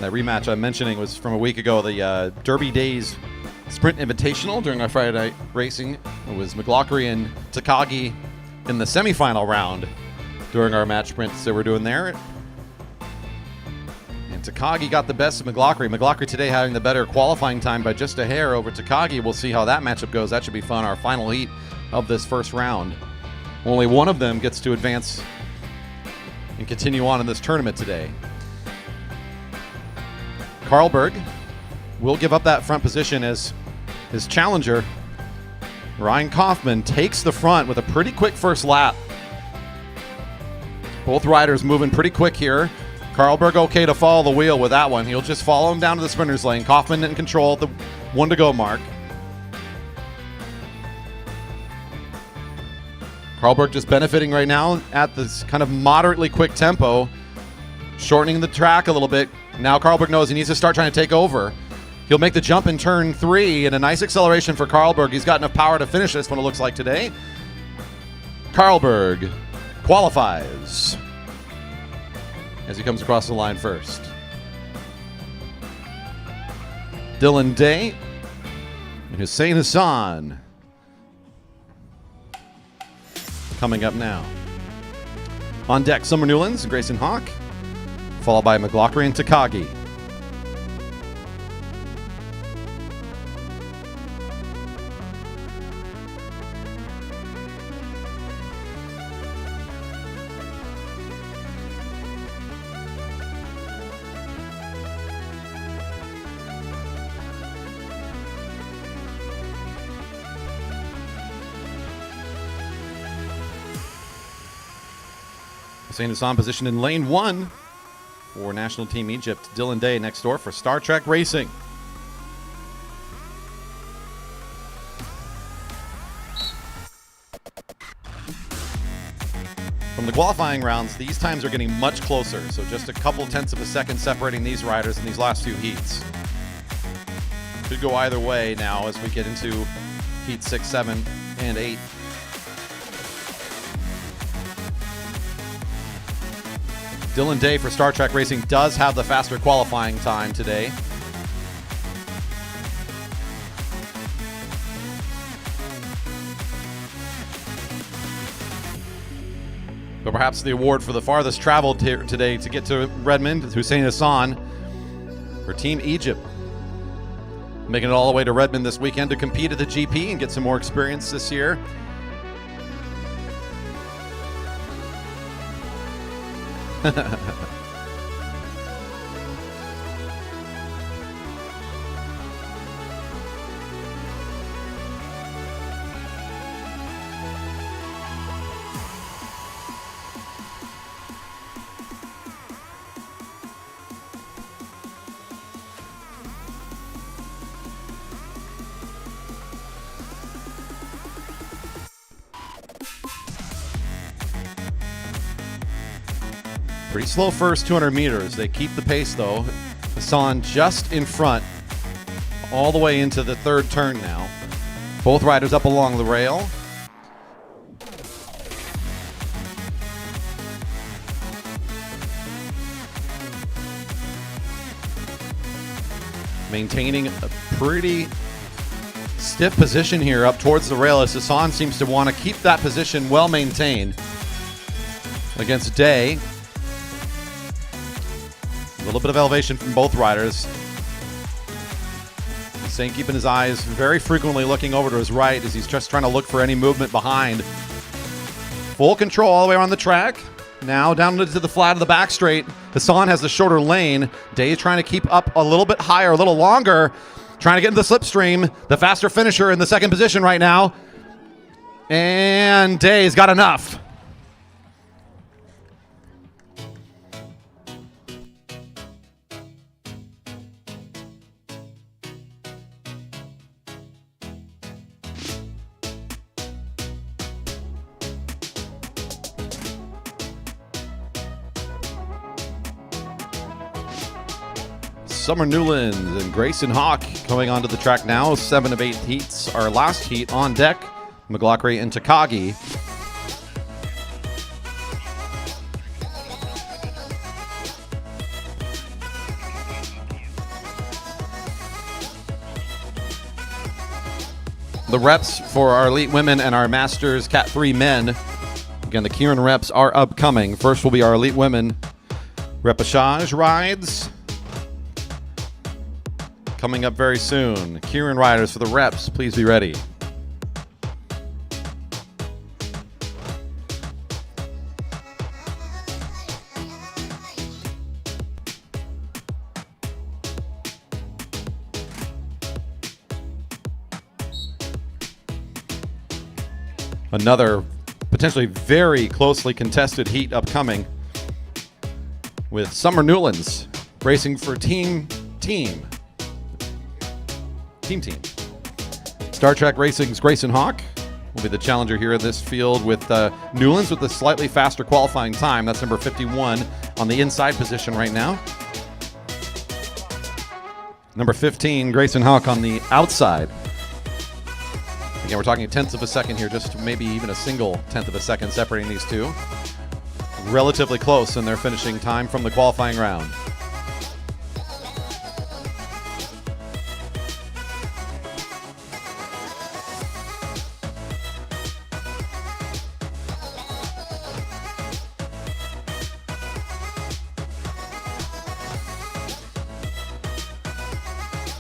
That rematch I'm mentioning was from a week ago, the Derby Days Sprint Invitational during our Friday night racing. It was McLaughlin and Takagi in the semifinal round during our match sprints that we're doing there. And Takagi got the best of McLaughlin. McLaughlin today having the better qualifying time by just a hair over Takagi. We'll see how that matchup goes. That should be fun. Our final heat of this first round. Only one of them gets to advance and continue on in this tournament today. Karlberg will give up that front position as his challenger, Ryan Kaufman, takes the front with a pretty quick first lap. Both riders moving pretty quick here. Karlberg okay to follow the wheel with that one. He'll just follow him down to the sprinter's lane. Kaufman in control at the 1 to go mark. Karlberg just benefiting right now at this kind of moderately quick tempo, shortening the track a little bit. Now Karlberg knows he needs to start trying to take over. He'll make the jump in turn 3, and a nice acceleration for Karlberg. He's got enough power to finish this one, it looks like today. Karlberg qualifies as he comes across the line first. Dylan Day and Hussein Hassan coming up now. On deck, Summer Newlands and Grayson Hawk, followed by McLaughlin and Takagi. Hussein Hassan positioned in lane 1 for National Team Egypt. Dylan Day next door for Star Trek Racing. From the qualifying rounds, these times are getting much closer, so just a couple tenths of a second separating these riders in these last 2 heats. Could go either way now as we get into heat 6, 7, and 8. Dylan Day for Star Trek Racing does have the faster qualifying time today. But perhaps the award for the farthest traveled here today to get to Redmond is Hussein Hassan for Team Egypt. Making it all the way to Redmond this weekend to compete at the GP and get some more experience this year. Pretty slow first 200 meters. They keep the pace though. Hassan just in front all the way into the third turn now. Both riders up along the rail. Maintaining a pretty stiff position here up towards the rail as Hassan seems to want to keep that position well maintained against Day. A little bit of elevation from both riders. Hussein keeping his eyes very frequently looking over to his right as he's just trying to look for any movement behind. Full control all the way around the track. Now down to the flat of the back straight. Hassan has the shorter lane. Day is trying to keep up a little bit higher, a little longer. Trying to get into the slipstream. The faster finisher in the second position right now. And Day's got enough. Summer Newlands and Grayson Hawk coming onto the track now. 7 of 8 heats. Our last heat on deck. McLaughlin and Takagi. The reps for our elite women and our masters Cat 3 men. Again, the Keirin reps are upcoming. First will be our elite women repechage rides. Coming up very soon. Keirin riders for the reps, please be ready. Another potentially very closely contested heat upcoming with Summer Newlands racing for Team. Star Trek Racing's Grayson Hawk will be the challenger here in this field with Newlands with a slightly faster qualifying time. That's number 51 on the inside position right now. Number 15, Grayson Hawk on the outside. Again, we're talking tenths of a second here, just maybe even a single tenth of a second separating these two. Relatively close in their finishing time from the qualifying round.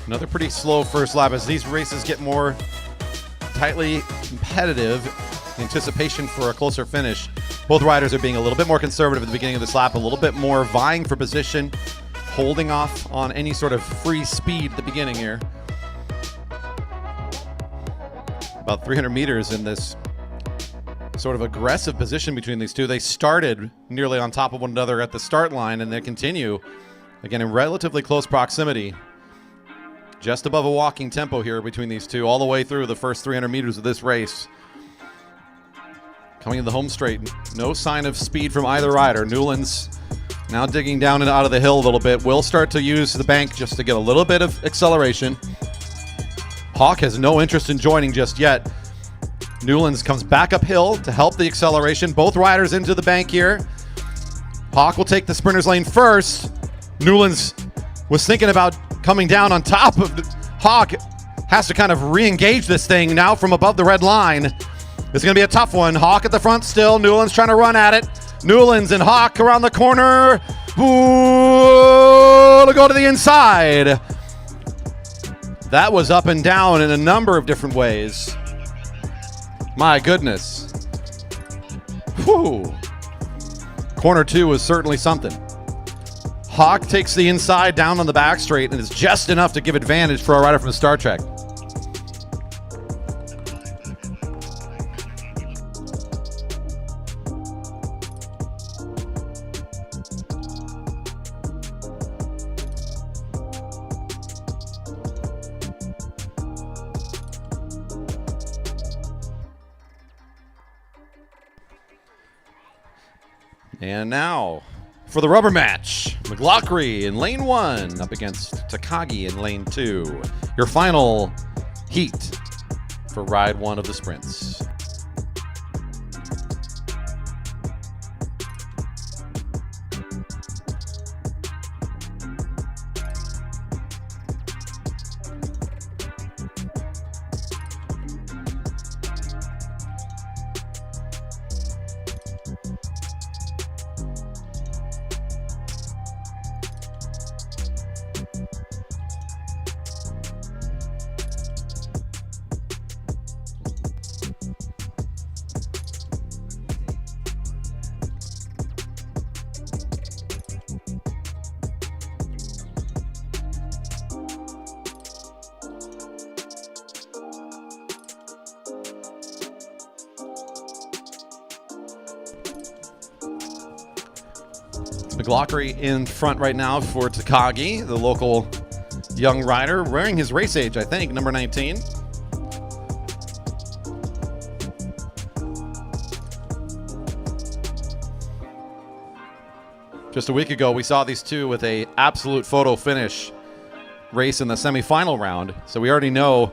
Another pretty slow first lap as these races get more tightly competitive. Anticipation for a closer finish. Both riders are being a little bit more conservative at the beginning of this lap, a little bit more vying for position, holding off on any sort of free speed at the beginning here. About 300 meters in this sort of aggressive position between these two. They started nearly on top of one another at the start line, and they continue, again, in relatively close proximity. Just above a walking tempo here between these two all the way through the first 300 meters of this race. Coming in the home straight, no sign of speed from either rider. Newlands now digging down and out of the hill a little bit. Will start to use the bank just to get a little bit of acceleration. Hawk has no interest in joining just yet. Newlands comes back uphill to help the acceleration. Both riders into the bank here. Hawk will take the sprinter's lane first. Newlands was thinking about coming down on top of Hawk. Has to kind of re-engage this thing now from above the red line. It's going to be a tough one. Hawk at the front still. Newlands trying to run at it. Newlands and Hawk around the corner. Ooh, to go to the inside. That was up and down in a number of different ways. My goodness. Whew. Corner 2 was certainly something. Hawk takes the inside down on the back straight, and it's just enough to give advantage for a rider from Star Trek. And now for the rubber match, McLaughlin in lane 1 up against Takagi in lane 2. Your final heat for ride 1 of the sprints. McLaughlin in front right now for Takagi, the local young rider, wearing his race age, I think, number 19. Just a week ago, we saw these two with a absolute photo finish race in the semifinal round, so we already know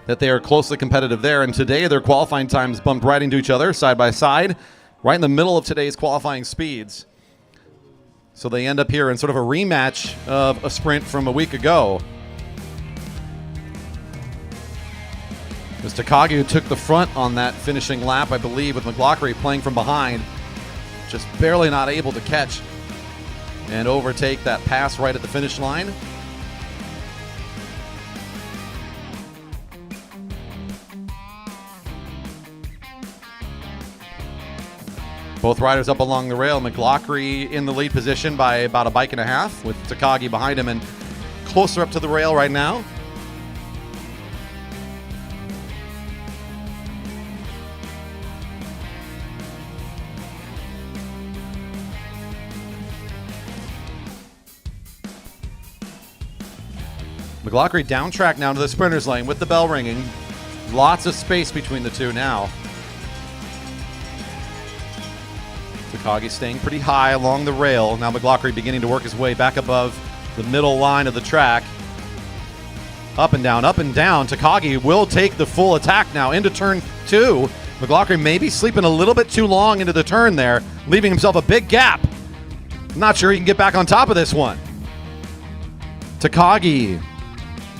that they are closely competitive there, and today their qualifying times bumped right into each other, side by side, right in the middle of today's qualifying speeds. So they end up here in sort of a rematch of a sprint from a week ago. It was Takagi who took the front on that finishing lap, I believe, with McLaughlin playing from behind, just barely not able to catch and overtake that pass right at the finish line. Both riders up along the rail. McLaughlin in the lead position by about a bike and a half, with Takagi behind him and closer up to the rail right now. McLaughlin down track now to the sprinter's lane with the bell ringing. Lots of space between the two now. Takagi staying pretty high along the rail. Now McLaughlin beginning to work his way back above the middle line of the track. Up and down, up and down. Takagi will take the full attack now into turn 2. McLaughlin maybe sleeping a little bit too long into the turn there, leaving himself a big gap. Not sure he can get back on top of this one. Takagi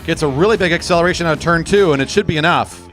gets a really big acceleration out of turn 2, and it should be enough.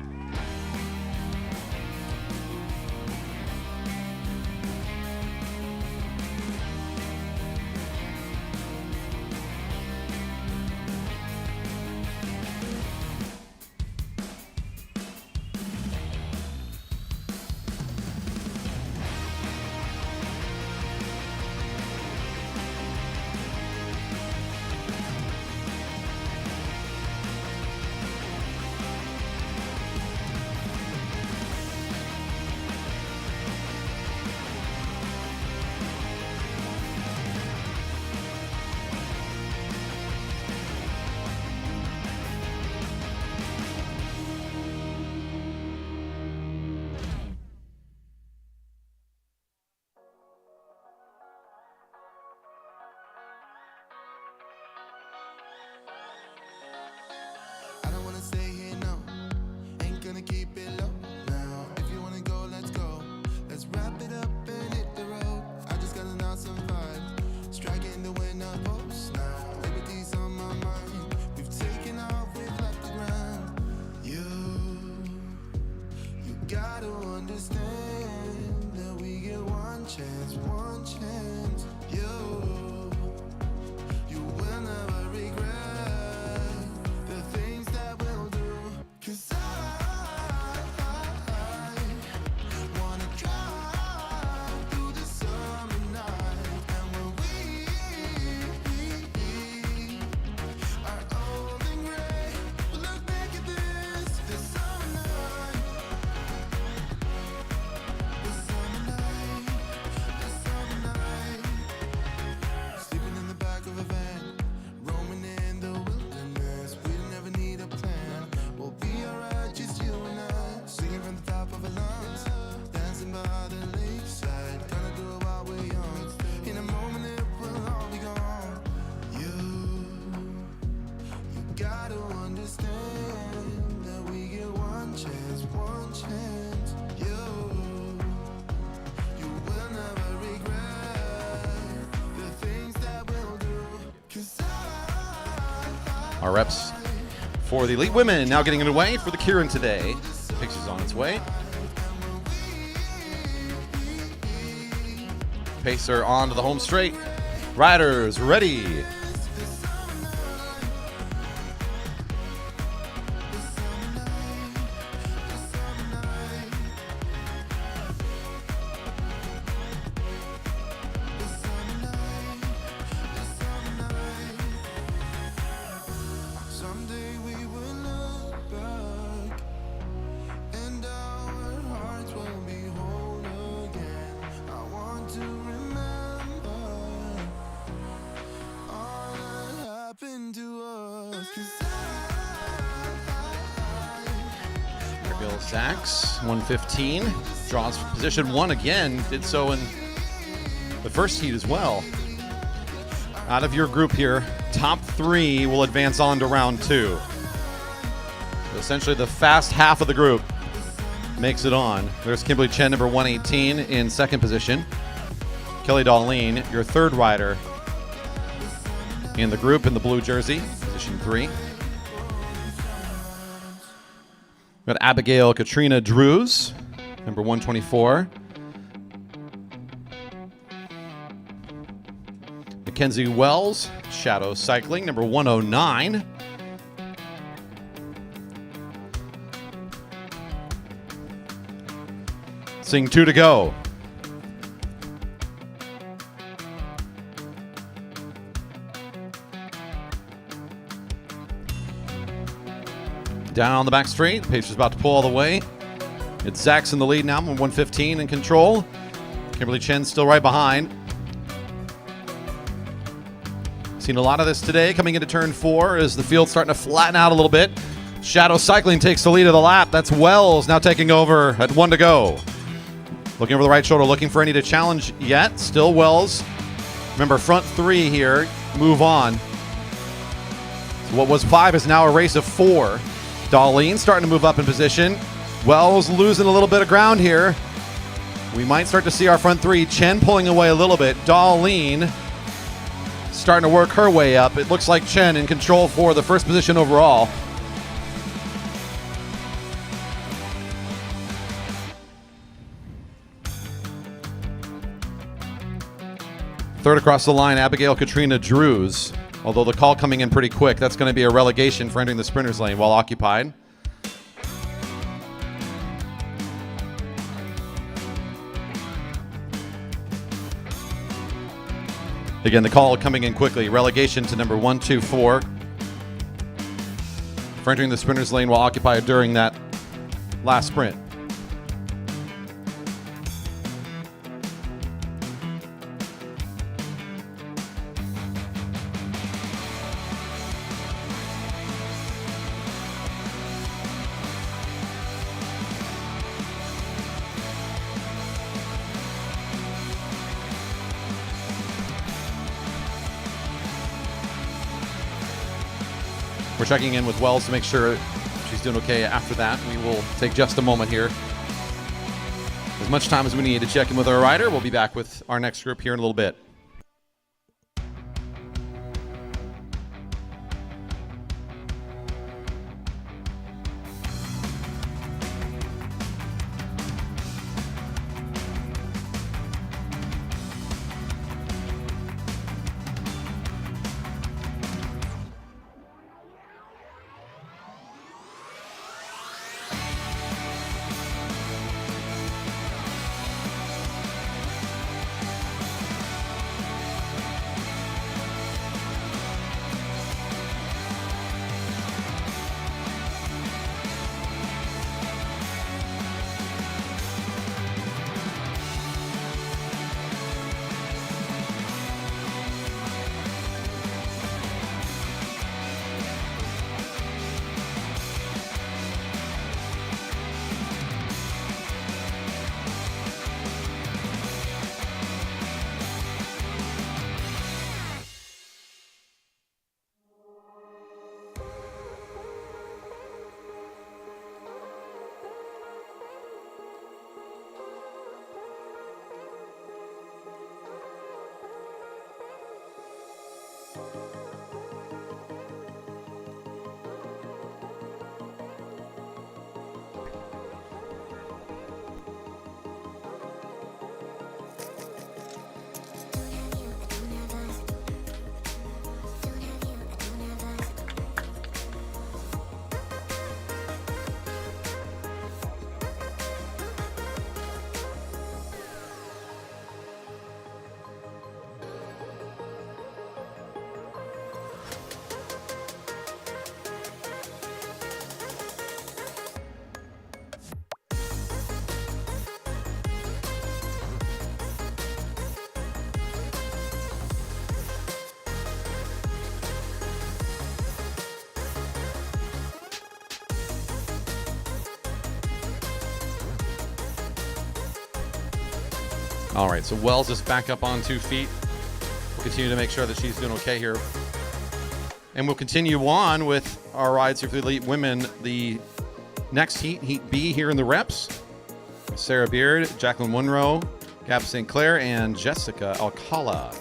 one chance. You will never regret the things that we'll do. 'Cause Our reps for the elite women now getting underway for the Keirin today. Pix is on its way. Pacer onto the home straight. Riders ready. someday we will look back, and our hearts will be whole again. I want to remember all that happened to us. 'Cause Bill Sachs, 115. Draws position 1 again. Did so in the first heat as well. Out of your group here, top 3 will advance on to round 2. So essentially the fast half of the group makes it on. There's Kimberly Chen, number 118, in second position. Kelly Darlene, your third rider in the group in the blue jersey, position 3. We've got Abigail Katrina Drews, number 124. Mackenzie Wells, Shadow Cycling, number 109. Seeing 2 to go. Down on the back straight. Pace is about to pull all the way. It's Zach's in the lead now, 115 in control. Kimberly Chen still right behind. Seen a lot of this today coming into turn 4 as the field's starting to flatten out a little bit. Shadow Cycling takes the lead of the lap. That's Wells now taking over at 1 to go. Looking over the right shoulder, looking for any to challenge yet. Still Wells. Remember, front 3 here. Move on. So what was 5 is now a race of 4. Darlene starting to move up in position. Wells losing a little bit of ground here. We might start to see our front 3. Chen pulling away a little bit. Darlene starting to work her way up. It looks like Chen in control for the first position overall. Third across the line, Abigail Katrina Drews. Although the call coming in pretty quick, that's going to be a relegation for entering the sprinters lane while occupied. Again, the call coming in quickly. Relegation to number 124 for entering the sprinters lane while occupied during that last sprint. We're checking in with Wells to make sure she's doing okay. After that, we will take just a moment here. As much time as we need to check in with our rider. We'll be back with our next group here in a little bit. All right, so Wells is back up on 2 feet. We'll continue to make sure that she's doing okay here. And we'll continue on with our rides here for the elite women. The next heat, Heat B here in the reps. Sarah Beard, Jacqueline Munro, Gab St. Clair, and Jessica Alcala.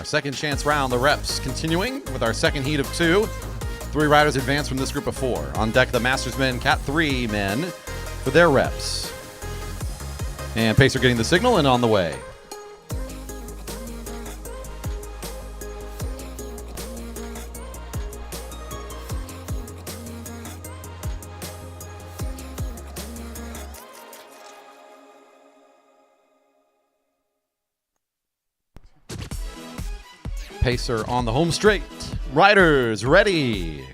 Second chance round, the reps continuing with our second heat of 2. 3 riders advance from this group of 4. On deck, the Masters men, Cat 3 men for their reps. And Pacer getting the signal and on the way. Pacer on the home straight. Riders ready.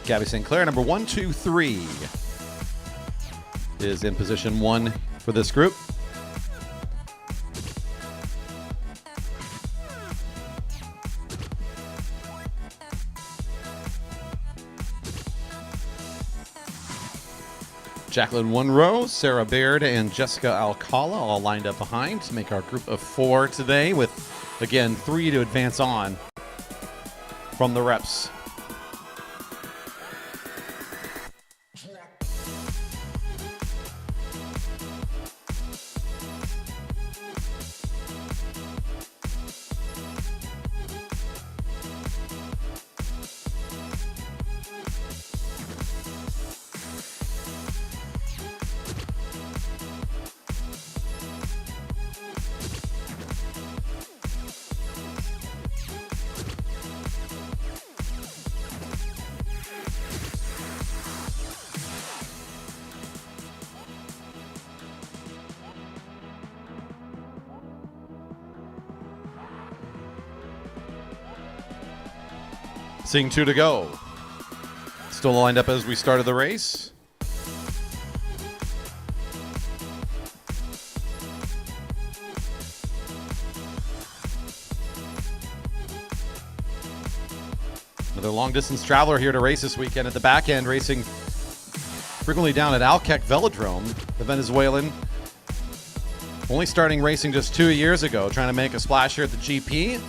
Gabby St. Clair, number 1, 2, 3, is in position 1 for this group. Jacqueline Munro, Sarah Baird, and Jessica Alcala all lined up behind to make our group of 4 today with, again, 3 to advance on from the reps. Seeing 2 to go. Still lined up as we started the race. Another long distance traveler here to race this weekend at the back end, racing frequently down at Velodrome, the Venezuelan. Only starting racing just 2 years ago, trying to make a splash here at the GP.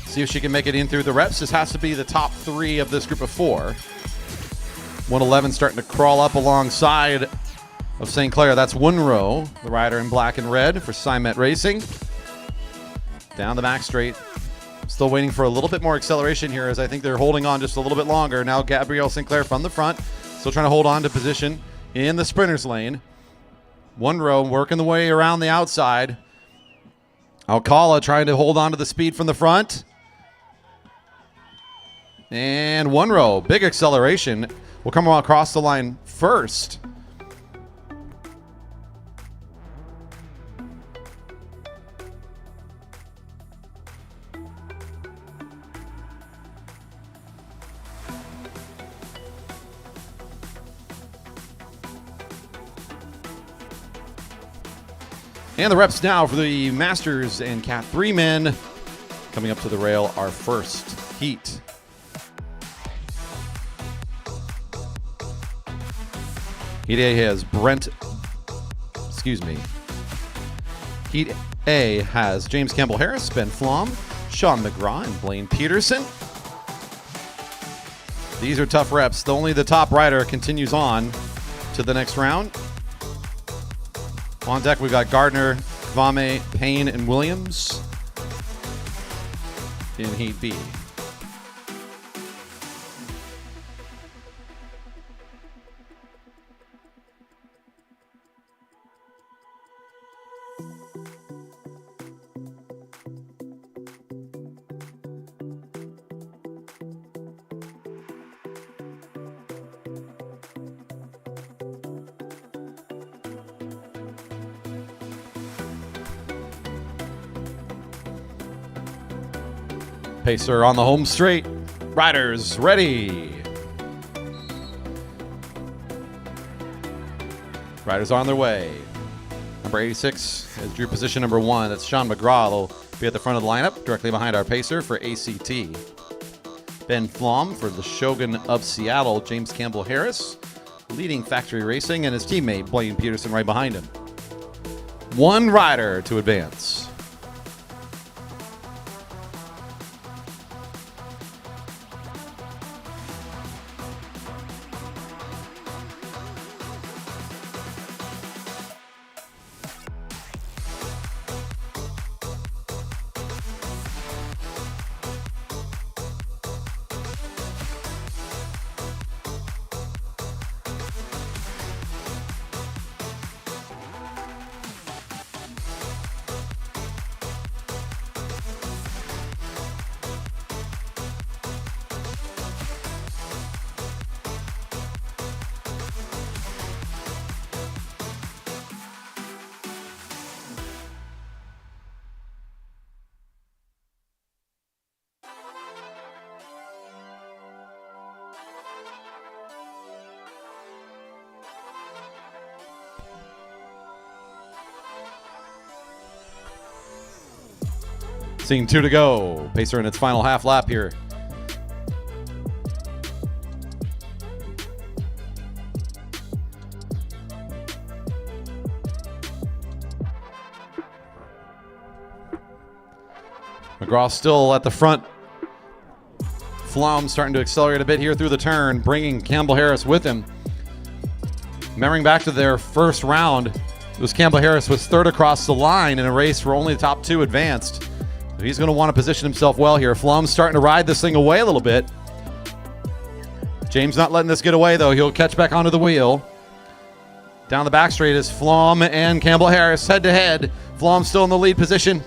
See if she can make it in through the reps. This has to be the top 3 of this group of 4. 111 starting to crawl up alongside of St. Clair. That's Munro, the rider in black and red for Cymet Racing. Down the back straight. Still waiting for a little bit more acceleration here as I think they're holding on just a little bit longer. Now Gabrielle St. Clair from the front. Still trying to hold on to position in the sprinter's lane. Munro working the way around the outside. Alcala trying to hold on to the speed from the front. And Munro, big acceleration, will come across the line first. And the reps now for the Masters and Cat 3 men. Coming up to the rail, our first heat. Heat A has Heat A has James Campbell Harris, Ben Flom, Sean McGraw, and Blaine Peterson. These are tough reps. Only the top rider continues on to the next round. On deck, we've got Gardner, Kvame, Payne, and Williams in Heat B. Pacer on the home straight. Riders ready. Riders on their way. Number 86 has drew position number 1. That's Sean McGraw. Will be at the front of the lineup, directly behind our pacer for ACT. Ben Flom for the Shogun of Seattle. James Campbell Harris leading factory racing, and his teammate Blaine Peterson right behind him. One rider to advance. Scene 2 to go. Pacer in its final half lap here. McGraw still at the front. Flom starting to accelerate a bit here through the turn, bringing Campbell Harris with him. Remembering back to their first round, it was Campbell Harris was third across the line in a race where only the top 2 advanced. So he's going to want to position himself well here. Flom's starting to ride this thing away a little bit. James not letting this get away, though. He'll catch back onto the wheel. Down the back straight is Flom and Campbell Harris head to head. Flom still in the lead position.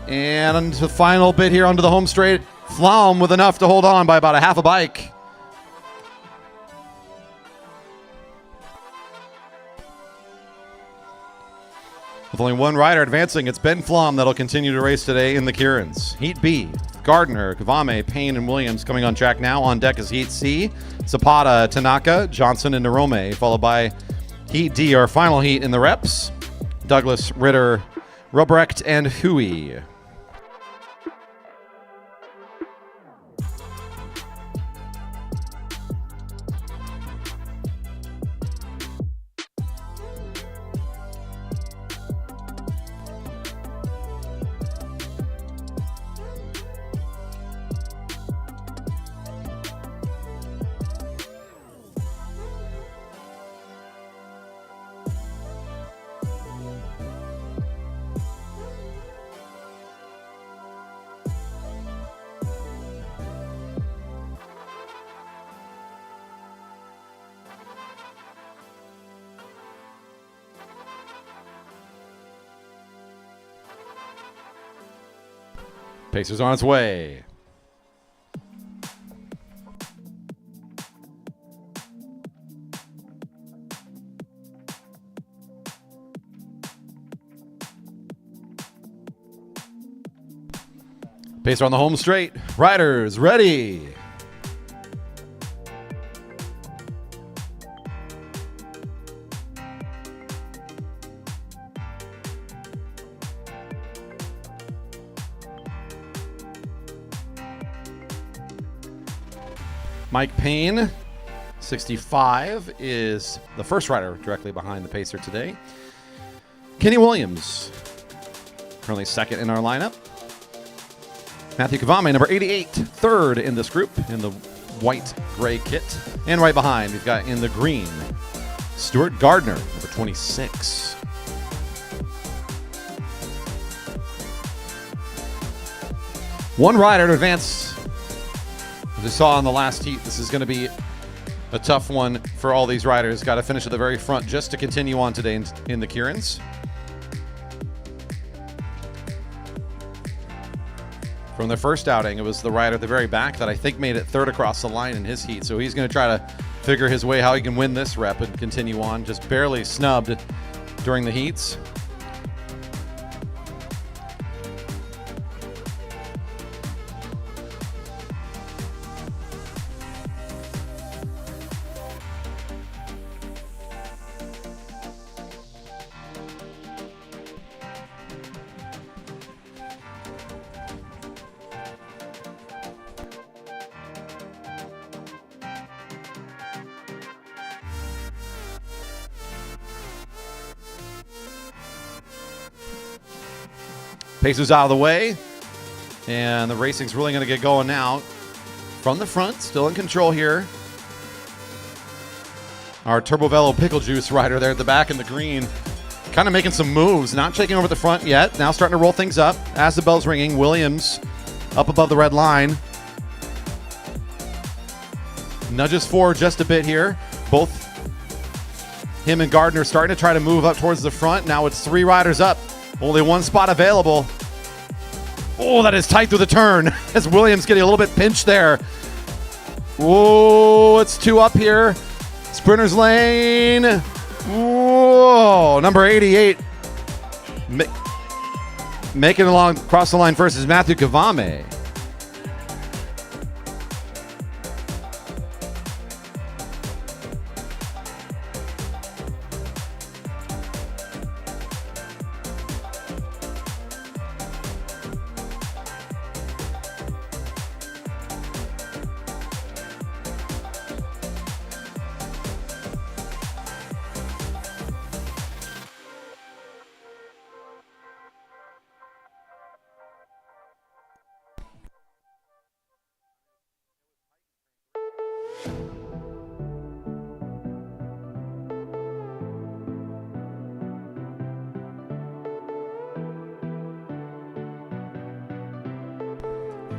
And the final bit here onto the home straight. Flom with enough to hold on by about a half a bike. With only one rider advancing, it's Ben Flom that'll continue to race today in the Keirins. Heat B, Gardner, Kvame, Payne, and Williams coming on track now. On deck is Heat C, Zapata, Tanaka, Johnson, and Narome, followed by Heat D, our final heat in the reps. Douglas, Ritter, Rubrecht, and Hui. Pacer's on its way. Pacer on the home straight. Riders ready. Mike Payne, 65, is the first rider directly behind the pacer today. Kenny Williams, currently second in our lineup. Matthew Kavame, number 88, third in this group in the white-gray kit. And right behind, we've got in the green, Stuart Gardner, number 26. One rider to advance. As we saw in the last heat, this is going to be a tough one for all these riders. Got to finish at the very front just to continue on today in the Keirins. From their first outing, it was the rider at the very back that I think made it third across the line in his heat. So he's going to try to figure his way how he can win this rep and continue on. Just barely snubbed during the heats. Pacers out of the way, and the racing's really going to get going now. From the front, still in control here. Our Turbo Velo Pickle Juice rider there at the back in the green, kind of making some moves, not taking over the front yet. Now starting to roll things up as the bell's ringing. Williams up above the red line. Nudges forward just a bit here. Both him and Gardner starting to try to move up towards the front. Now it's three riders up. Only one spot available. Oh, that is tight through the turn as Williams getting a little bit pinched there. Oh, it's two up here. Sprinter's lane. Whoa, number 88. Making it along across the line first is Matthew Kavame.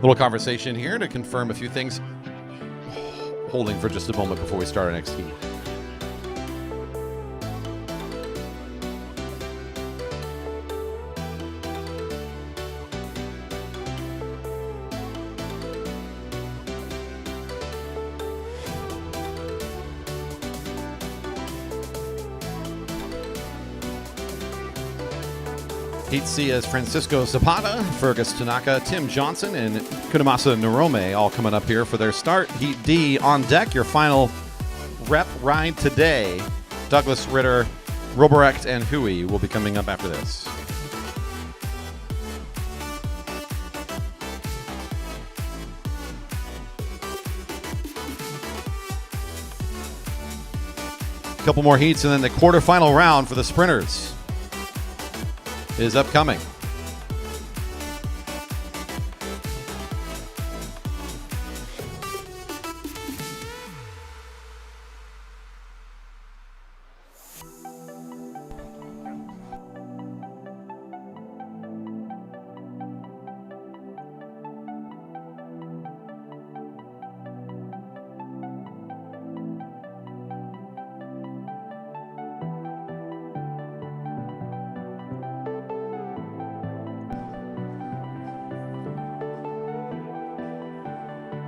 Little conversation here to confirm a few things. Holding for just a moment before we start our next heat. Heat C is Francisco Zapata, Fergus Tanaka, Tim Johnson, and Kunamasa Narome all coming up here for their start. Heat D on deck, your final rep ride today. Douglas Ritter, Roborect, and Hui will be coming up after this. A couple more heats and then the quarterfinal round for the sprinters is upcoming.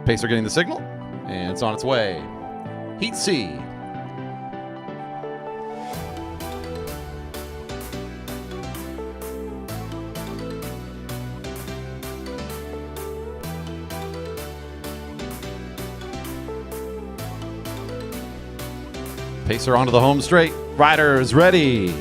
Pacer getting the signal, and it's on its way. Heat C. Pacer onto the home straight. Riders ready.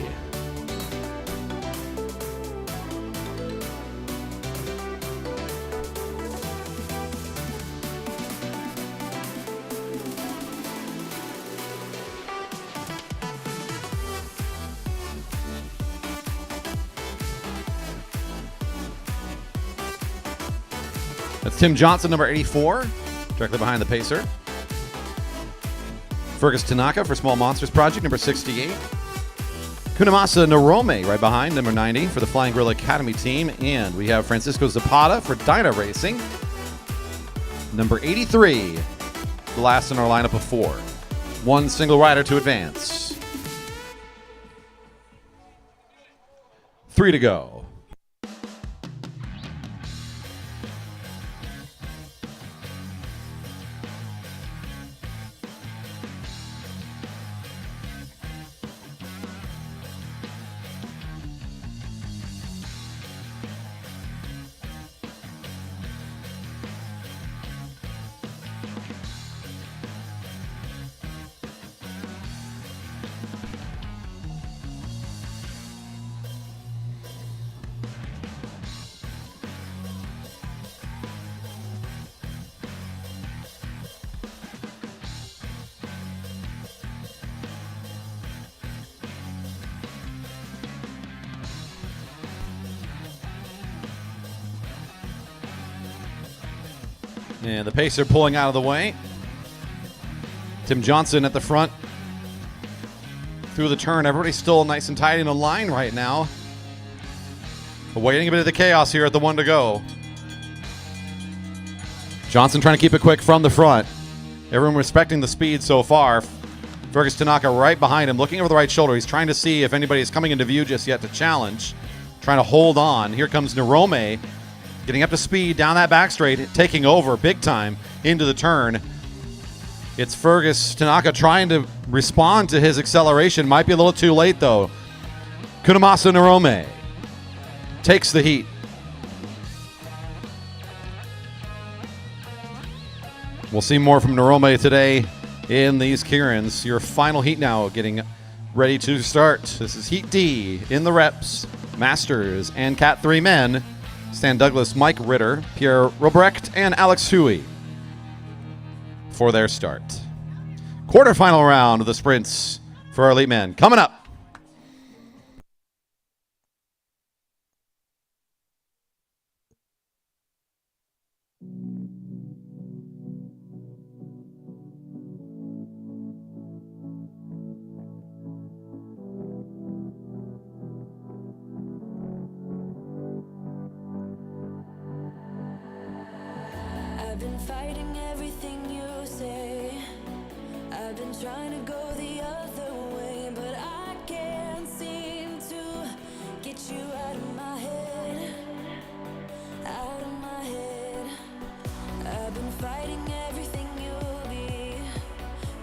That's Tim Johnson, number 84, directly behind the pacer. Fergus Tanaka for Small Monsters Project, number 68. Kunamasa Narome right behind, number 90 for the Flying Gorilla Academy team. And we have Francisco Zapata for Dyna Racing, number 83, the last in our lineup of 4. One single rider to advance. 3 to go. And the pacer pulling out of the way. Tim Johnson at the front. Through the turn. Everybody's still nice and tight in a line right now. Awaiting a bit of the chaos here at the 1 to go. Johnson trying to keep it quick from the front. Everyone respecting the speed so far. Fergus Tanaka right behind him, looking over the right shoulder. He's trying to see if anybody is coming into view just yet to challenge. Trying to hold on. Here comes Narome. Getting up to speed down that back straight, taking over big time into the turn. It's Fergus Tanaka trying to respond to his acceleration. Might be a little too late, though. Kunamasa Narome takes the heat. We'll see more from Narome today in these Keirins. Your final heat now getting ready to start. This is Heat D in the reps, Masters, and Cat 3 men. Stan Douglas, Mike Ritter, Pierre Robrecht, and Alex Huey for their start. Quarterfinal round of the sprints for our elite men coming up. I've been fighting everything you say. I've been trying to go the other way, but I can't seem to get you out of my head. Out of my head. I've been fighting everything you'll be,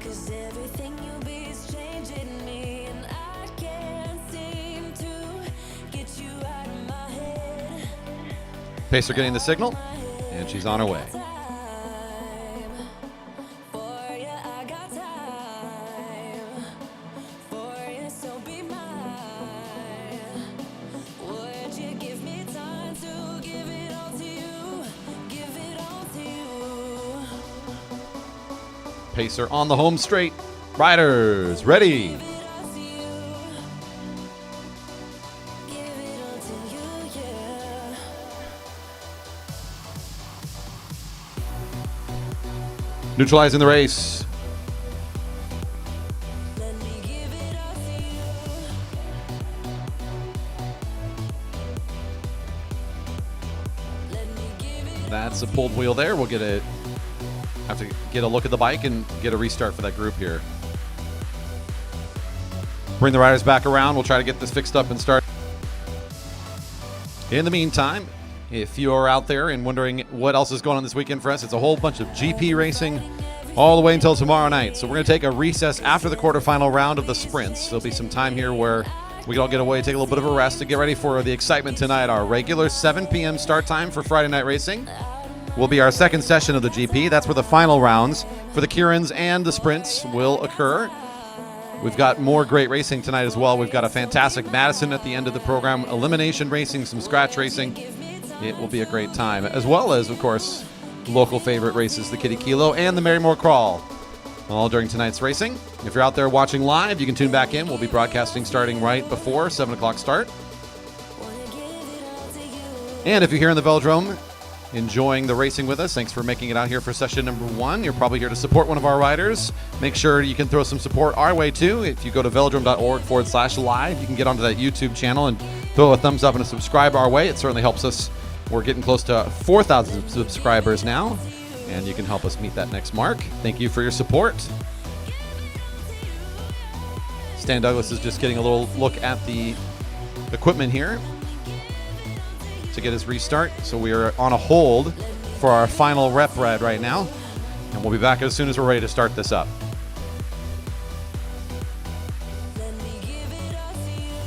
'cause everything you'll be is changing me, and I can't seem to get you out of my head. Pacer getting the signal, and she's on her way. Pacer on the home straight. Riders ready. Neutralizing the race. That's a pulled wheel there. We'll have to get a look at the bike and get a restart for that group here. Bring the riders back around. We'll try to get this fixed up and start. In the meantime, if you are out there and wondering what else is going on this weekend for us, it's a whole bunch of GP racing all the way until tomorrow night. So we're going to take a recess after the quarterfinal round of the sprints. There'll be some time here where we can all get away, take a little bit of a rest to get ready for the excitement tonight. Our regular 7 p.m. start time for Friday night racing will be our second session of the GP. That's where the final rounds for the Keirins and the sprints will occur. We've got more great racing tonight as well. We've got a fantastic Madison at the end of the program, elimination racing, some scratch racing. It will be a great time, as well as, of course, local favorite races, the Kitty Kilo and the Marymoor Crawl, all during tonight's racing. If you're out there watching live, you can tune back in. We'll be broadcasting starting right before 7 o'clock start. And if you're here in the Velodrome, enjoying the racing with us. Thanks for making it out here for session number 1. You're probably here to support one of our riders. Make sure you can throw some support our way too. If you go to velodrome.org/live, you can get onto that YouTube channel and throw a thumbs up and a subscribe our way. It certainly helps us. We're getting close to 4,000 subscribers now, and you can help us meet that next mark. Thank you for your support. Stan Douglas is just getting a little look at the equipment here to get his restart. So we are on a hold for our final rep ride right now, and we'll be back as soon as we're ready to start this up. Let me give it all to you.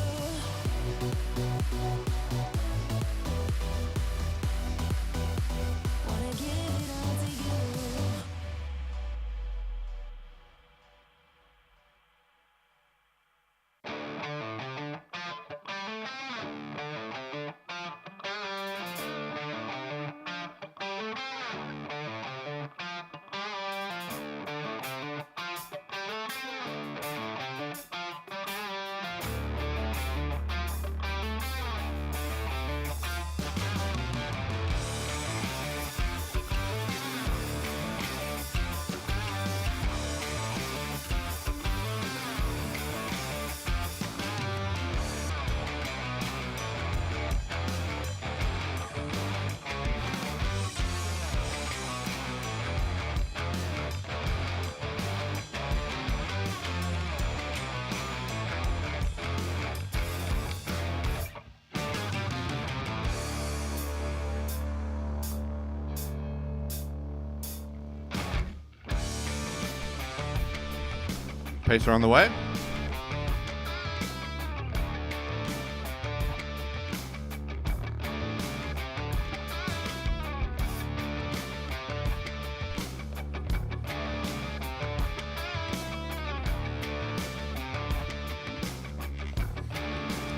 Wanna give it all to you. Pacer on the way.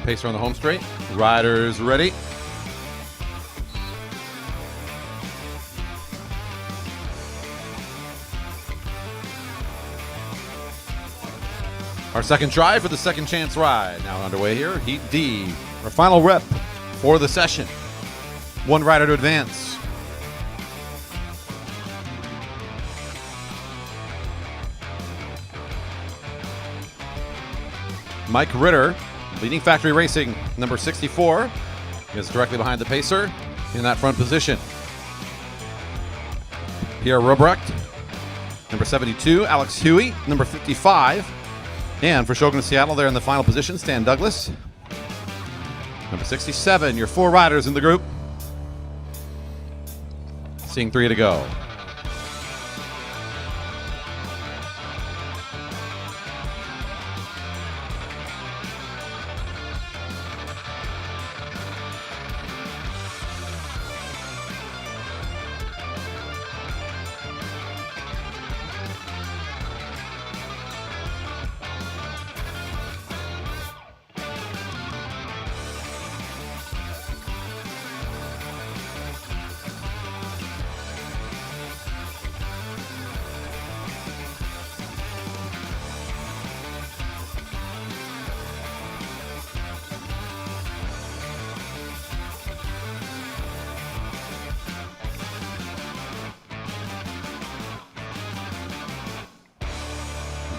Pacer on the home straight. Riders ready. Our second try for the second chance ride. Now underway here. Heat D. Our final rep for the session. One rider to advance. Mike Ritter, leading Factory Racing, number 64, is directly behind the pacer in that front position. Pierre Robrecht, number 72. Alex Huey, number 55. And for Shogun of Seattle, there in the final position, Stan Douglas, number 67. Your 4 riders in the group. Seeing 3 to go.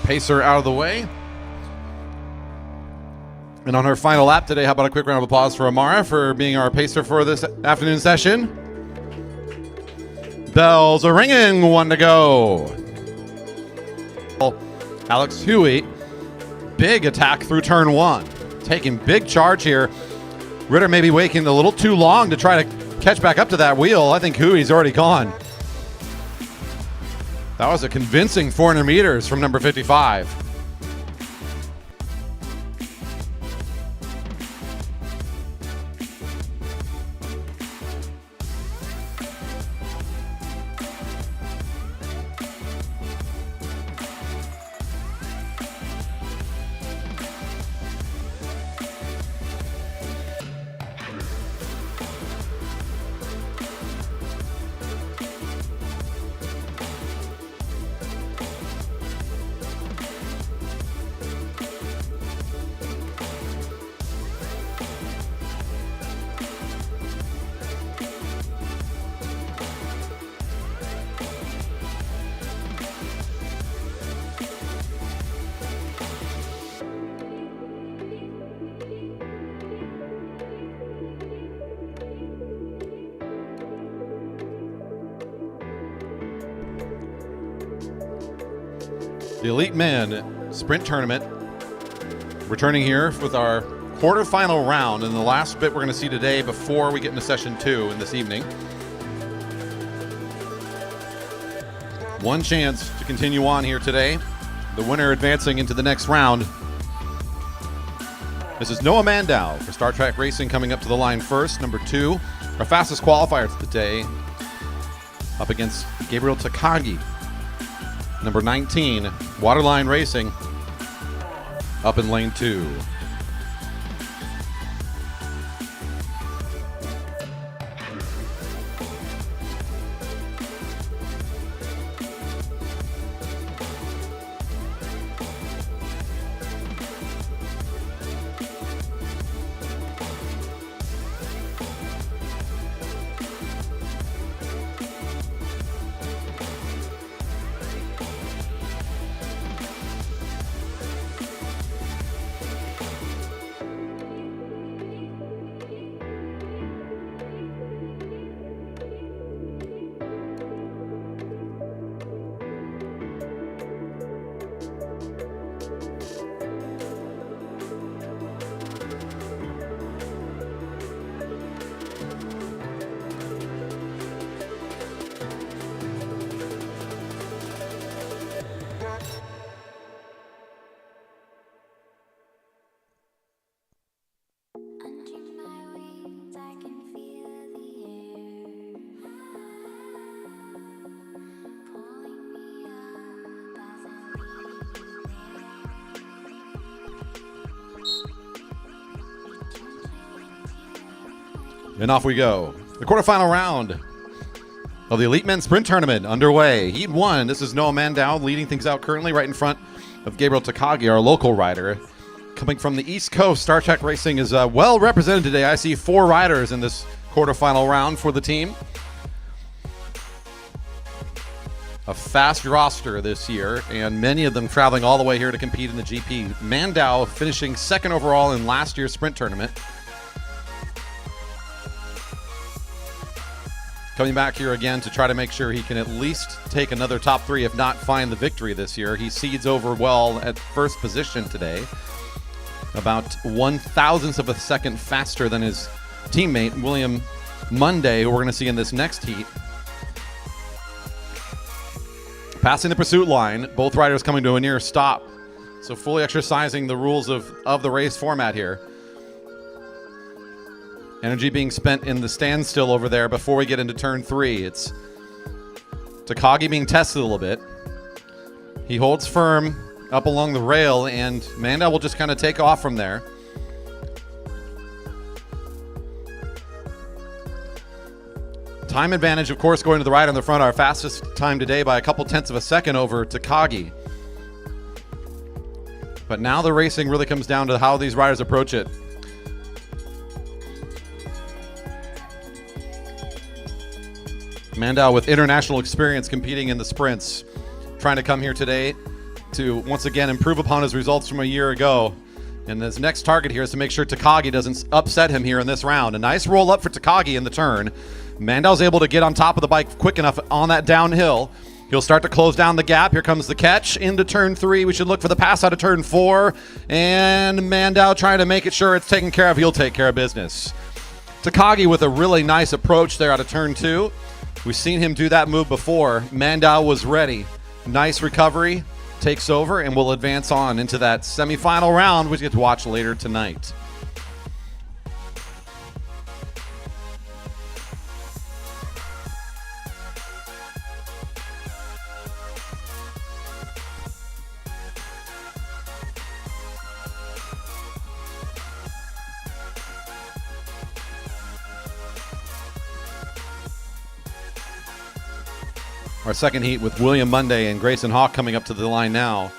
Pacer out of the way. And on her final lap today, how about a quick round of applause for Amara for being our pacer for this afternoon session. Bells are ringing, 1 to go. Alex Huey, big attack through turn 1. Taking big charge here. Ritter may be waiting a little too long to try to catch back up to that wheel. I think Huey's already gone. That was a convincing 400 meters from number 55. The Elite Men Sprint Tournament. Returning here with our quarterfinal round and the last bit we're going to see today before we get into session 2 in this evening. One chance to continue on here today. The winner advancing into the next round. This is Noah Mandow for Star Trek Racing coming up to the line first. Number 2, our fastest qualifier of the day, up against Gabriel Takagi. Number 19, Waterline Racing, up in lane 2. Under my wings, I can feel the air pulling me up as I leave. And off we go. The quarterfinal round of the Elite Men Sprint Tournament underway. Heat 1. This is Noah Mandow leading things out currently right in front of Gabriel Takagi, our local rider. Coming from the East Coast, Star Trek Racing is well represented today. I see 4 riders in this quarterfinal round for the team. A fast roster this year, and many of them traveling all the way here to compete in the GP. Mandow finishing second overall in last year's sprint tournament. Coming back here again to try to make sure he can at least take another top 3, if not find the victory this year. He seeds over well at first position today. About 1/1000th of a second faster than his teammate, William Monday, who we're going to see in this next heat. Passing the pursuit line, both riders coming to a near stop. So fully exercising the rules of the race format here. Energy being spent in the standstill over there before we get into turn 3. It's Takagi being tested a little bit. He holds firm up along the rail, and Mandow will just kind of take off from there. Time advantage, of course, going to the right on the front. Our fastest time today by a couple tenths of a second over Takagi. But now the racing really comes down to how these riders approach it. Mandow with international experience competing in the sprints, trying to come here today to once again improve upon his results from a year ago. And his next target here is to make sure Takagi doesn't upset him here in this round. A nice roll up for Takagi in the turn. Mandow's able to get on top of the bike quick enough on that downhill. He'll start to close down the gap. Here comes the catch into turn 3. We should look for the pass out of turn 4. And Mandow trying to make it sure it's taken care of. He'll take care of business. Takagi with a really nice approach there out of turn 2. We've seen him do that move before. Mandow was ready. Nice recovery. Takes over and will advance on into that semifinal round, which we get to watch later tonight. Our second heat with William Monday and Grayson Hawk coming up to the line now.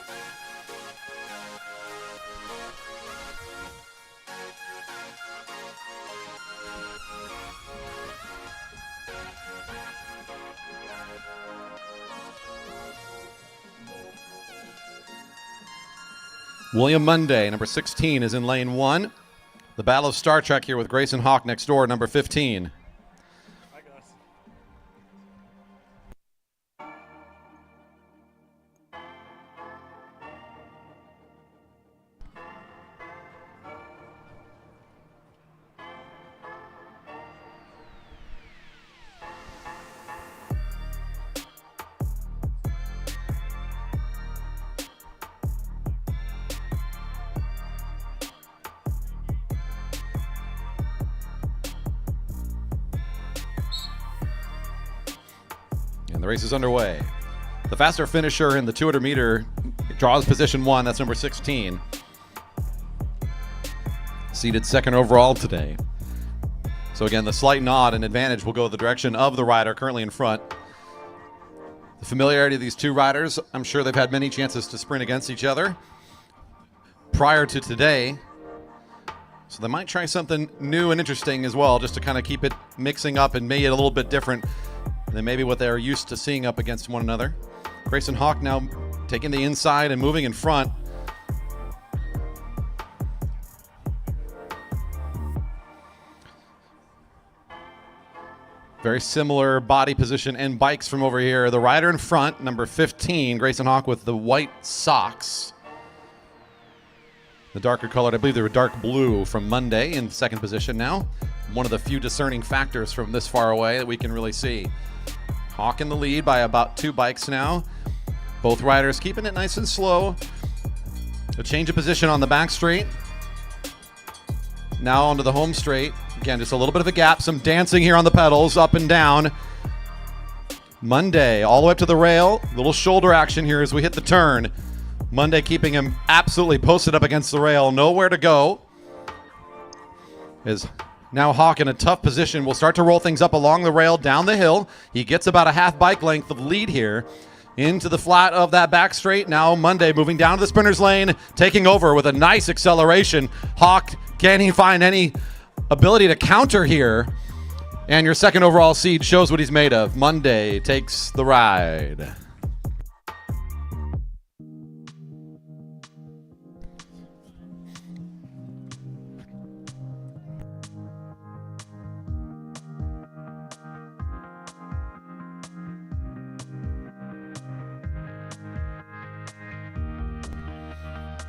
William Monday, number 16, is in lane 1. The Battle of Star Trek here with Grayson Hawk next door, number 15. And the race is underway. The faster finisher in the 200 meter draws position 1. That's number 16. Seated second overall today. So again, the slight nod and advantage will go the direction of the rider currently in front. The familiarity of these two riders, I'm sure they've had many chances to sprint against each other prior to today. So they might try something new and interesting as well, just to kind of keep it mixing up and make it a little bit different than maybe what they're used to seeing up against one another. Grayson Hawk now taking the inside and moving in front. Very similar body position and bikes from over here. The rider in front, number 15, Grayson Hawk with the white socks. The darker colored, I believe they were dark blue from Monday in second position now. One of the few discerning factors from this far away that we can really see. Hawk in the lead by about 2 bikes now. Both riders keeping it nice and slow. A change of position on the back straight. Now onto the home straight. Again, just a little bit of a gap. Some dancing here on the pedals, up and down. Monday all the way up to the rail. Little shoulder action here as we hit the turn. Monday keeping him absolutely posted up against the rail. Nowhere to go. Is now Hawk in a tough position. Will start to roll things up along the rail, down the hill. He gets about a half bike length of lead here. Into the flat of that back straight. Now Monday moving down to the sprinter's lane, taking over with a nice acceleration. Hawk, can he find any ability to counter here? And your second overall seed shows what he's made of. Monday takes the ride.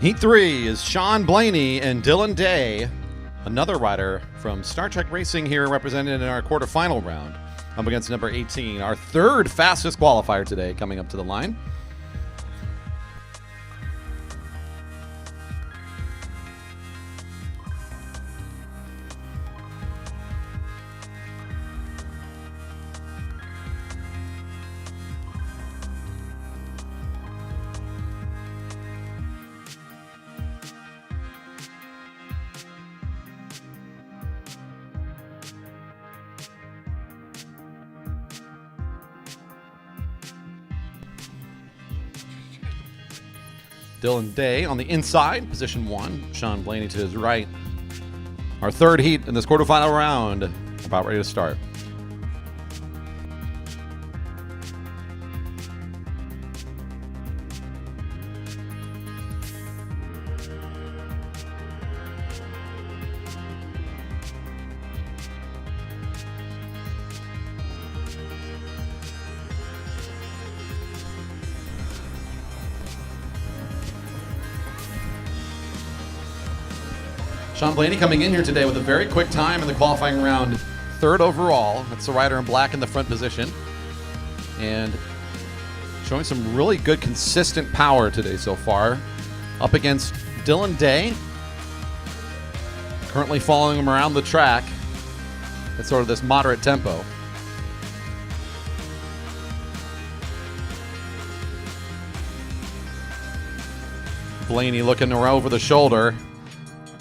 Heat 3 is Sean Blaney and Dylan Day, another rider from Star Trek Racing here represented in our quarterfinal round, up against number 18, our third fastest qualifier today coming up to the line. Dylan Day on the inside, position 1. Sean Blaney to his right. Our third heat in this quarterfinal round, about ready to start. Sean Blaney coming in here today with a very quick time in the qualifying round. Third overall. That's the rider in black in the front position. And showing some really good consistent power today so far. Up against Dylan Day. Currently following him around the track at sort of this moderate tempo. Blaney looking over the shoulder.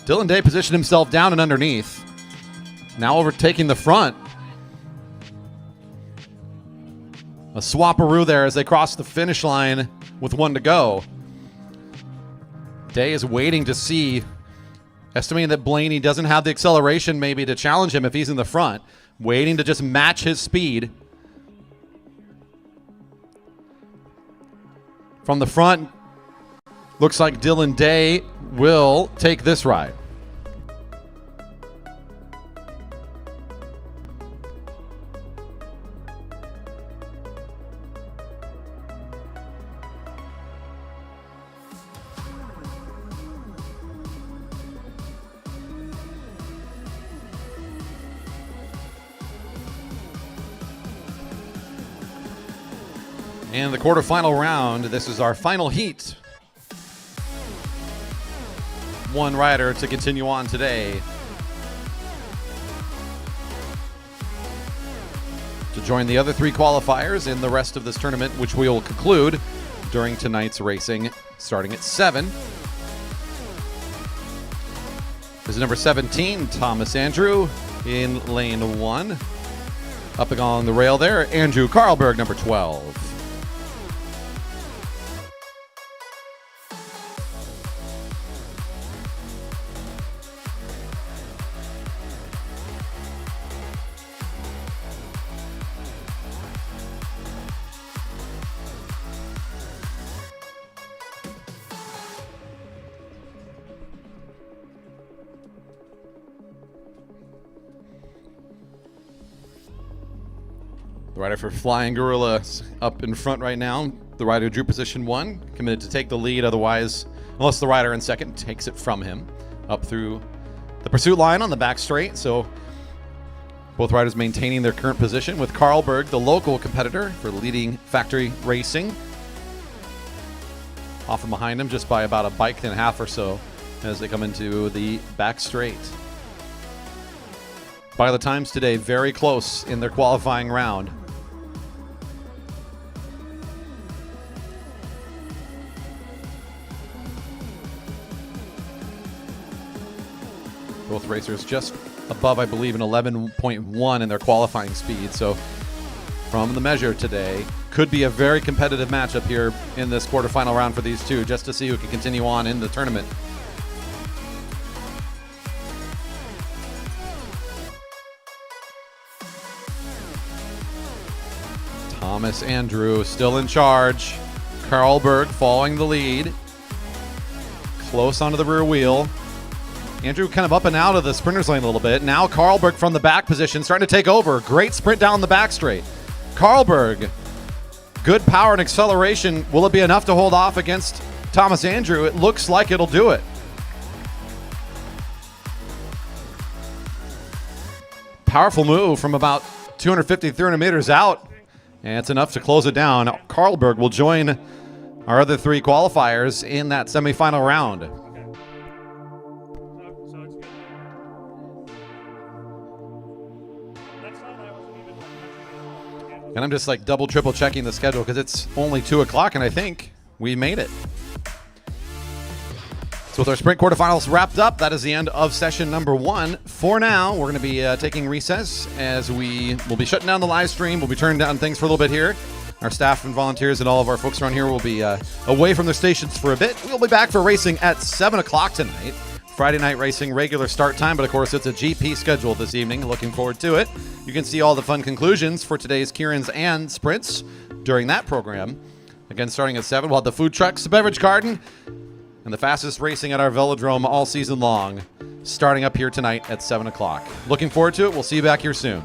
Dylan Day positioned himself down and underneath. Now overtaking the front. A swapperoo there as they cross the finish line with 1 to go. Day is waiting to see, estimating that Blaney doesn't have the acceleration maybe to challenge him if he's in the front. Waiting to just match his speed. From the front, looks like Dylan Day will take this ride. And the quarterfinal round, this is our final heat. 1 rider to continue on today. to join the other 3 qualifiers in the rest of this tournament, which we will conclude during tonight's racing starting at 7. This is number 17, Thomas Andrew in lane 1. Up along the rail there, Andrew Karlberg, number 12. The rider for Flying Gorilla up in front right now. The rider who drew position 1, committed to take the lead. Otherwise, unless the rider in second takes it from him, up through the pursuit line on the back straight. So both riders maintaining their current position, with Karlberg, the local competitor for leading factory racing, off and behind him just by about a bike and a half or so as they come into the back straight. By the times today, very close in their qualifying round. Both racers just above, I believe, an 11.1 in their qualifying speed. So from the measure today, could be a very competitive matchup here in this quarterfinal round for these two, just to see who can continue on in the tournament. Thomas Andrew still in charge. Karlberg following the lead. Close onto the rear wheel. Andrew kind of up and out of the sprinter's lane a little bit. Now Karlberg from the back position, starting to take over. Great sprint down the back straight. Karlberg, good power and acceleration. Will it be enough to hold off against Thomas Andrew? It looks like it'll do it. Powerful move from about 250, 300 meters out. And it's enough to close it down. Karlberg will join our other 3 qualifiers in that semifinal round. And I'm just like double, triple checking the schedule because it's only 2 o'clock and I think we made it. So with our sprint quarterfinals wrapped up, that is the end of session number 1. For now, we're going to be taking recess as we will be shutting down the live stream. We'll be turning down things for a little bit here. Our staff and volunteers and all of our folks around here will be away from their stations for a bit. We'll be back for racing at 7 o'clock tonight. Friday night racing, regular start time, but of course it's a GP schedule this evening. Looking forward to it. You can see all the fun conclusions for today's Keirins and sprints during that program. Again, starting at 7, we'll have the food trucks, the beverage garden, and the fastest racing at our Velodrome all season long, starting up here tonight at 7 o'clock. Looking forward to it. We'll see you back here soon.